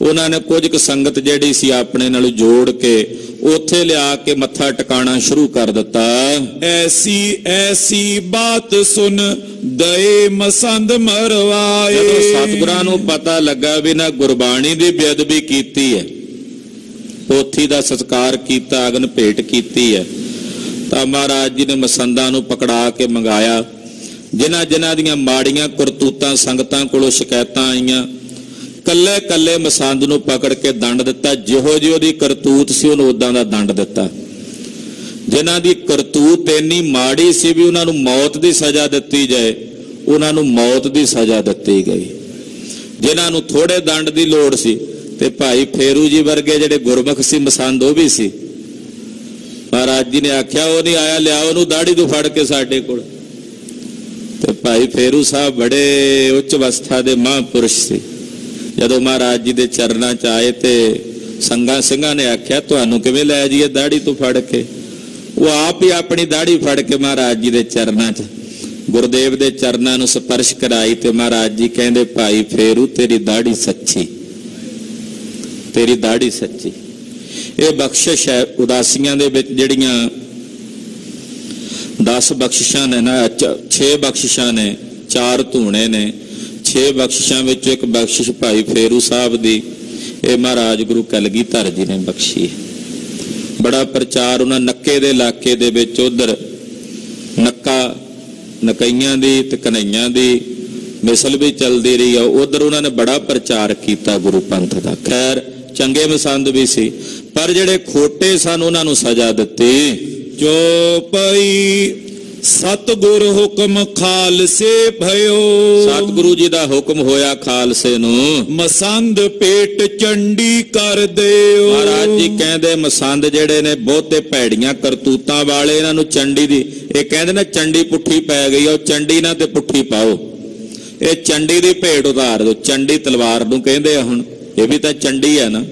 ਉਹਨਾਂ ਨੇ ਕੁਝ ਕੁ ਸੰਗਤ ਜਿਹੜੀ ਸੀ ਆਪਣੇ ਨਾਲ ਜੋੜ ਕੇ ਉੱਥੇ ਲਿਆ ਕੇ ਮੱਥਾ ਟਿਕਾਣਾ ਸ਼ੁਰੂ ਕਰ ਦਿੱਤਾ। ਐਸੀ ਐਸੀ ਬਾਤ ਸੁਣ ਦਏ ਮਸੰਦ ਮਰਵਾਏ। ਜਦੋਂ ਸਤਿਗੁਰਾਂ ਨੂੰ ਪਤਾ ਲੱਗਾ ਵੀ ਨਾ ਗੁਰਬਾਣੀ ਦੀ ਬੇਅਦਬੀ ਕੀਤੀ ਹੈ, ਪੋਥੀ ਦਾ ਸਤਿਕਾਰ ਕੀਤਾ, ਅਗਨ ਭੇਟ ਕੀਤੀ ਹੈ, ਤਾਂ ਮਹਾਰਾਜ ਜੀ ਨੇ ਮਸੰਦਾਂ ਨੂੰ ਪਕੜਾ ਕੇ ਮੰਗਾਇਆ। ਜਿਨ੍ਹਾਂ ਜਿਨ੍ਹਾਂ ਦੀਆਂ ਮਾੜੀਆਂ ਕਰਤੂਤਾਂ ਸੰਗਤਾਂ ਕੋਲੋਂ ਸ਼ਿਕਾਇਤਾਂ ਆਈਆਂ, ਕੱਲੇ ਕੱਲੇ ਮਸੰਦ ਨੂੰ ਪਕੜ ਕੇ ਦੰਡ ਦਿੱਤਾ। ਜਿਹੋ ਜਿਹੀ ਉਹਦੀ ਕਰਤੂਤ ਸੀ ਉਹਨੂੰ ਉਦਾਂ ਦਾ ਦੰਡ ਦਿੱਤਾ। ਜਿਨ੍ਹਾਂ ਦੀ ਕਰਤੂਤ ਇੰਨੀ ਮਾੜੀ ਸੀ ਵੀ ਉਹਨਾਂ ਨੂੰ ਮੌਤ ਦੀ ਸਜ਼ਾ ਦਿੱਤੀ ਜਾਏ, ਉਹਨਾਂ ਨੂੰ ਮੌਤ ਦੀ ਸਜ਼ਾ ਦਿੱਤੀ ਗਈ। ਜਿਨ੍ਹਾਂ ਨੂੰ ਥੋੜੇ ਦੰਡ ਦੀ ਲੋੜ ਸੀ, ਤੇ ਭਾਈ ਫੇਰੂ ਜੀ ਵਰਗੇ ਜਿਹੜੇ ਗੁਰਮੁਖ ਸੀ ਮਸੰਦ, ਉਹ ਵੀ ਸੀ। ਮਹਾਰਾਜ ਜੀ ਨੇ ਆਖਿਆ ਉਹ ਨਹੀਂ ਆਇਆ, ਲਿਆਓ ਉਹਨੂੰ ਦਾੜੀ ਤੋਂ ਫੜ ਕੇ ਸਾਡੇ ਕੋਲ। ਤੇ ਭਾਈ ਫੇਰੂ ਸਾਹਿਬ ਬੜੇ ਉੱਚ ਅਵਸਥਾ ਦੇ ਮਹਾਂਪੁਰਸ਼ ਸੀ। ਜਦੋਂ ਮਹਾਰਾਜ ਜੀ ਦੇ ਚਰਨਾਂ 'ਚ ਆਏ ਤੇ ਸੰਗਾਂ ਸਿੰਘਾਂ ਨੇ ਆਖਿਆ ਤੁਹਾਨੂੰ ਕਿਵੇਂ ਲੈ ਜਾਈਏ ਦਾੜੀ ਤੋਂ ਫੜ ਕੇ। ਉਹ ਆਪ ਹੀ ਆਪਣੀ ਦਾੜੀ ਫੜ ਕੇ ਮਹਾਰਾਜ ਜੀ ਦੇ ਚਰਨਾਂ 'ਚ, ਗੁਰਦੇਵ ਦੇ ਚਰਨਾਂ ਨੂੰ ਸਪਰਸ਼ ਕਰਾਈ। ਤੇ ਮਹਾਰਾਜ ਜੀ ਕਹਿੰਦੇ ਭਾਈ ਫੇਰੂ ਤੇਰੀ ਦਾੜੀ ਸੱਚੀ, ਤੇਰੀ ਦਾੜੀ ਸੱਚੀ। ਇਹ ਬਖਸ਼ਿਸ਼ ਹੈ ਉਦਾਸੀਆਂ ਦੇ ਵਿੱਚ ਜਿਹੜੀਆਂ 10 ਬਖਸ਼ਿਸ਼ਾਂ ਨੇ ਨਾ, 6 ਬਖਸ਼ਿਸ਼ਾਂ ਨੇ, 4 ਧੂਣੇ ਨੇ। 6 ਬਖਸ਼ਿਸ਼ਾਂ ਵਿੱਚੋਂ ਇੱਕ ਬਖਸ਼ਿਸ਼ ਭਾਈ ਫੇਰੂ ਸਾਹਿਬ ਦੀ, ਇਹ ਮਹਾਰਾਜ ਗੁਰੂ ਕਲਗੀਧਰ ਜੀ ਨੇ ਬਖਸ਼ੀ ਹੈ। ਬੜਾ ਪ੍ਰਚਾਰ ਉਹਨਾਂ ਨੱਕੇ ਦੇ ਇਲਾਕੇ ਦੇ ਵਿੱਚ, ਉਧਰ ਨੱਕਾ ਨਕਈਆਂ ਦੀ ਤੇ ਕਨਈਆਂ ਦੀ ਮਿਸਲ ਵੀ ਚੱਲਦੀ ਰਹੀ ਆ, ਉਧਰ ਉਹਨਾਂ ਨੇ ਬੜਾ ਪ੍ਰਚਾਰ ਕੀਤਾ ਗੁਰੂ ਪੰਥ ਦਾ। ਖੈਰ ਚੰਗੇ ਮਸੰਦ ਵੀ ਸੀ, ਪਰ ਜਿਹੜੇ ਖੋਟੇ ਸਨ ਉਹਨਾਂ ਨੂੰ ਸਜ਼ਾ ਦਿੱਤੀ। ਜੋ ਪਈ ਸਤਿਗੁਰ ਹੁਕਮ ਖਾਲਸੇ ਭਇਓ। ਸਤਿਗੁਰੂ ਜੀ ਦਾ ਹੁਕਮ ਹੋਇਆ ਖਾਲਸੇ ਨੂੰ, ਮਸੰਦ ਪੇਟ ਚੰਡੀ ਕਰ ਦਿਓ। ਮਹਾਰਾਜ ਜੀ ਕਹਿੰਦੇ ਮਸੰਦ ਜਿਹੜੇ ਨੇ ਬਹੁਤੇ ਭੈੜੀਆਂ ਕਰਤੂਤਾਂ ਵਾਲੇ, ਇਹਨਾਂ ਨੂੰ ਚੰਡੀ ਦੀ, ਇਹ ਕਹਿੰਦੇ ਨੇ ਚੰਡੀ ਪੁੱਠੀ ਪੈ ਗਈ, ਉਹ ਚੰਡੀ ਨਾ ਤੇ ਪੁੱਠੀ ਪਾਓ। ਇਹ ਚੰਡੀ ਦੀ ਭੇਟ ਉਤਾਰ ਦਿਓ। ਚੰਡੀ ਤਲਵਾਰ ਨੂੰ ਕਹਿੰਦੇ ਆ, ਹੁਣ ਇਹ ਵੀ ਤਾਂ ਚੰਡੀ ਹੈ ਨਾ।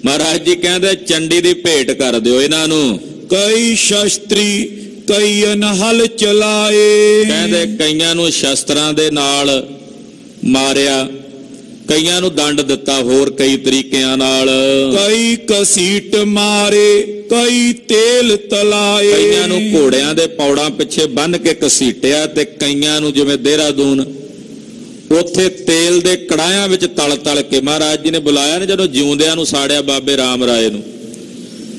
ਮਹਾਰਾਜ ਜੀ ਕਹਿੰਦੇ ਚੰਡੀ ਦੀ ਭੇਟ ਕਰ ਦਿਓ ਇਹਨਾਂ ਨੂੰ। ਕਈ ਸ਼ਸਤਰੀ ਕਈਨ ਹਲ ਚਲਾਏ। ਕਹਿੰਦੇ ਕਈਆਂ ਨੂੰ ਸ਼ਸਤਰਾਂ ਦੇ ਨਾਲ ਮਾਰਿਆ, ਕਈਆਂ ਨੂੰ ਦੰਡ ਦਿੱਤਾ ਹੋਰ ਕਈ ਤਰੀਕਿਆਂ ਨਾਲ। ਕਈ ਕਸੀਟ ਮਾਰੇ ਕਈ ਤੇਲ ਤਲਾਏ। ਕਈਆਂ ਨੂੰ ਘੋੜਿਆਂ ਦੇ ਪੌੜਾਂ ਪਿੱਛੇ ਬੰਨ ਕੇ ਕਸੀਟਿਆ, ਤੇ ਕਈਆਂ ਨੂੰ ਜਿਵੇਂ ਦੇਹਰਾਦੂਨ ਉੱਥੇ ਤੇਲ ਦੇ ਕੜਾਹਿਆਂ ਵਿੱਚ ਤਲ ਤਲ ਕੇ ਮਹਾਰਾਜ ਜੀ ਨੇ ਬੁਲਾਇਆ ਨਾ, ਜਦੋਂ ਜਿਉਂਦਿਆਂ ਨੂੰ ਸਾੜਿਆ ਬਾਬੇ ਰਾਮ ਰਾਏ ਨੂੰ।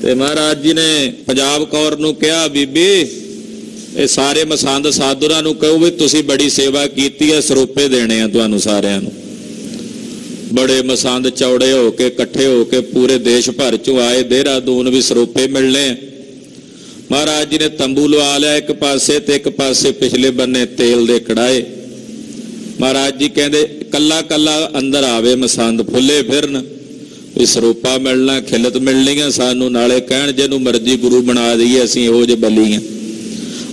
ਤੇ ਮਹਾਰਾਜ ਜੀ ਨੇ ਪੰਜਾਬ ਕੌਰ ਨੂੰ ਕਿਹਾ ਬੀਬੀ ਇਹ ਸਾਰੇ ਮਸੰਦ ਸਾਧੂਆਂ ਨੂੰ ਕਹੋ ਵੀ ਤੁਸੀਂ ਬੜੀ ਸੇਵਾ ਕੀਤੀ ਹੈ, ਸਰੋਪੇ ਦੇਣੇ ਆ ਤੁਹਾਨੂੰ ਸਾਰਿਆਂ ਨੂੰ। ਬੜੇ ਮਸੰਦ ਚੌੜੇ ਹੋ ਕੇ ਇਕੱਠੇ ਹੋ ਕੇ ਪੂਰੇ ਦੇਸ਼ ਭਰ ਚੋਂ ਆਏ, ਦੇਹਰਾਦੂਨ ਵੀ ਸਰੋਪੇ ਮਿਲਣੇ। ਮਹਾਰਾਜ ਜੀ ਨੇ ਤੰਬੂ ਲਵਾ ਲਿਆ ਇੱਕ ਪਾਸੇ, ਤੇ ਇੱਕ ਪਾਸੇ ਪਿਛਲੇ ਬੰਨੇ ਤੇਲ ਦੇ ਕੜਾਏ। ਮਹਾਰਾਜ ਜੀ ਕਹਿੰਦੇ ਕੱਲਾ ਕੱਲਾ ਅੰਦਰ ਆਵੇ ਮਸੰਦ, ਫੁੱਲੇ ਫਿਰਨ ਵੀ ਸਰੋਪਾ ਮਿਲਣਾ, ਖਿਲਤ ਮਿਲਣੀਆਂ ਸਾਨੂੰ, ਨਾਲੇ ਕਹਿਣ ਜਿਹਨੂੰ ਮਰਜ਼ੀ ਗੁਰੂ ਬਣਾ ਦਈਏ ਅਸੀਂ ਇਹੋ ਜਿਹੇ ਬੱਲੀਆਂ।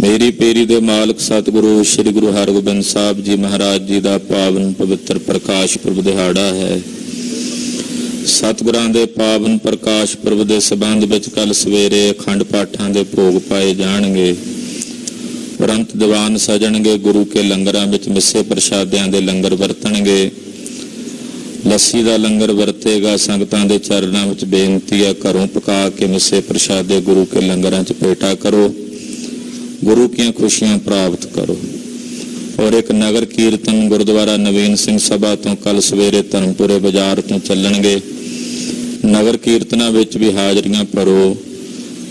ਮੇਰੀ ਪੇਰੀ ਦੇ ਮਾਲਕ ਸਤਿਗੁਰੂ ਸ੍ਰੀ ਗੁਰੂ ਹਰਗੋਬਿੰਦ ਸਾਹਿਬ ਜੀ ਮਹਾਰਾਜ ਜੀ ਦਾ ਪਾਵਨ ਪਵਿੱਤਰ ਪ੍ਰਕਾਸ਼ ਪੁਰਬ ਦਿਹਾੜਾ ਹੈ। ਸਤਿਗੁਰਾਂ ਦੇ ਪਾਵਨ ਪ੍ਰਕਾਸ਼ ਪੁਰਬ ਦੇ ਸੰਬੰਧ ਵਿੱਚ ਕੱਲ ਸਵੇਰੇ ਅਖੰਡ ਪਾਠਾਂ ਦੇ ਭੋਗ ਪਾਏ ਜਾਣਗੇ। ਉਪਰੰਤ ਦੀਵਾਨ ਸਜਣਗੇ। ਗੁਰੂ ਕੇ ਲੰਗਰਾਂ ਵਿੱਚ ਮਿੱਸੇ ਪ੍ਰਸ਼ਾਦਿਆਂ ਦੇ ਲੰਗਰ ਵਰਤਣਗੇ। ਲੱਸੀ ਦਾ ਲੰਗਰ ਵਰਤੇਗਾ। ਸੰਗਤਾਂ ਦੇ ਚਰਨਾਂ ਵਿੱਚ ਬੇਨਤੀ ਹੈ, ਘਰੋਂ ਪਕਾ ਕੇ ਮਿੱਸੇ ਪ੍ਰਸ਼ਾਦੇ ਗੁਰੂ ਕੇ ਲੰਗਰਾਂ 'ਚ ਭੇਟਾ ਕਰੋ, ਗੁਰੂ ਦੀਆਂ ਖੁਸ਼ੀਆਂ ਪ੍ਰਾਪਤ ਕਰੋ। ਔਰ ਇੱਕ ਨਗਰ ਕੀਰਤਨ ਗੁਰਦੁਆਰਾ ਨਵੀਨ ਸਿੰਘ ਸਭਾ ਤੋਂ ਕੱਲ ਸਵੇਰੇ ਧਰਮਪੁਰੇ ਬਾਜ਼ਾਰ ਤੋਂ ਚੱਲਣਗੇ। ਨਗਰ ਕੀਰਤਨਾਂ ਵਿੱਚ ਵੀ ਹਾਜ਼ਰੀਆਂ ਭਰੋ।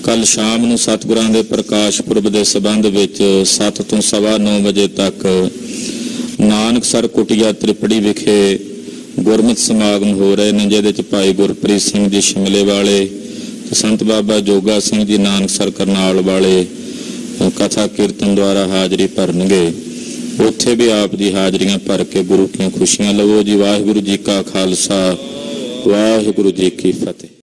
ਕੱਲ ਸ਼ਾਮ ਨੂੰ ਸਤਿਗੁਰਾਂ ਦੇ ਪ੍ਰਕਾਸ਼ ਪੁਰਬ ਦੇ ਸੰਬੰਧ ਵਿੱਚ 7 ਤੋਂ 9:15 ਵਜੇ ਤੱਕ ਨਾਨਕਸਰ ਕੁਟੀਆ ਤ੍ਰਿਪੜੀ ਵਿਖੇ ਗੁਰਮਤਿ ਸਮਾਗਮ ਹੋ ਰਹੇ ਨੇ, ਜਿਹਦੇ 'ਚ ਭਾਈ ਗੁਰਪ੍ਰੀਤ ਸਿੰਘ ਜੀ ਸ਼ਿਮਲੇ ਵਾਲੇ ਤੇ ਸੰਤ ਬਾਬਾ ਜੋਗਾ ਸਿੰਘ ਜੀ ਨਾਨਕਸਰ ਕਰਨਾਲ ਵਾਲੇ ਕਥਾ ਕੀਰਤਨ ਦੁਆਰਾ ਹਾਜ਼ਰੀ ਭਰਨਗੇ। ਉੱਥੇ ਵੀ ਆਪ ਦੀ ਹਾਜ਼ਰੀਆਂ ਭਰ ਕੇ ਗੁਰੂ ਦੀਆਂ ਖੁਸ਼ੀਆਂ ਲਵੋ ਜੀ। ਵਾਹਿਗੁਰੂ ਜੀ ਕਾ ਖਾਲਸਾ, ਵਾਹਿਗੁਰੂ ਜੀ ਕੀ ਫਤਿਹ।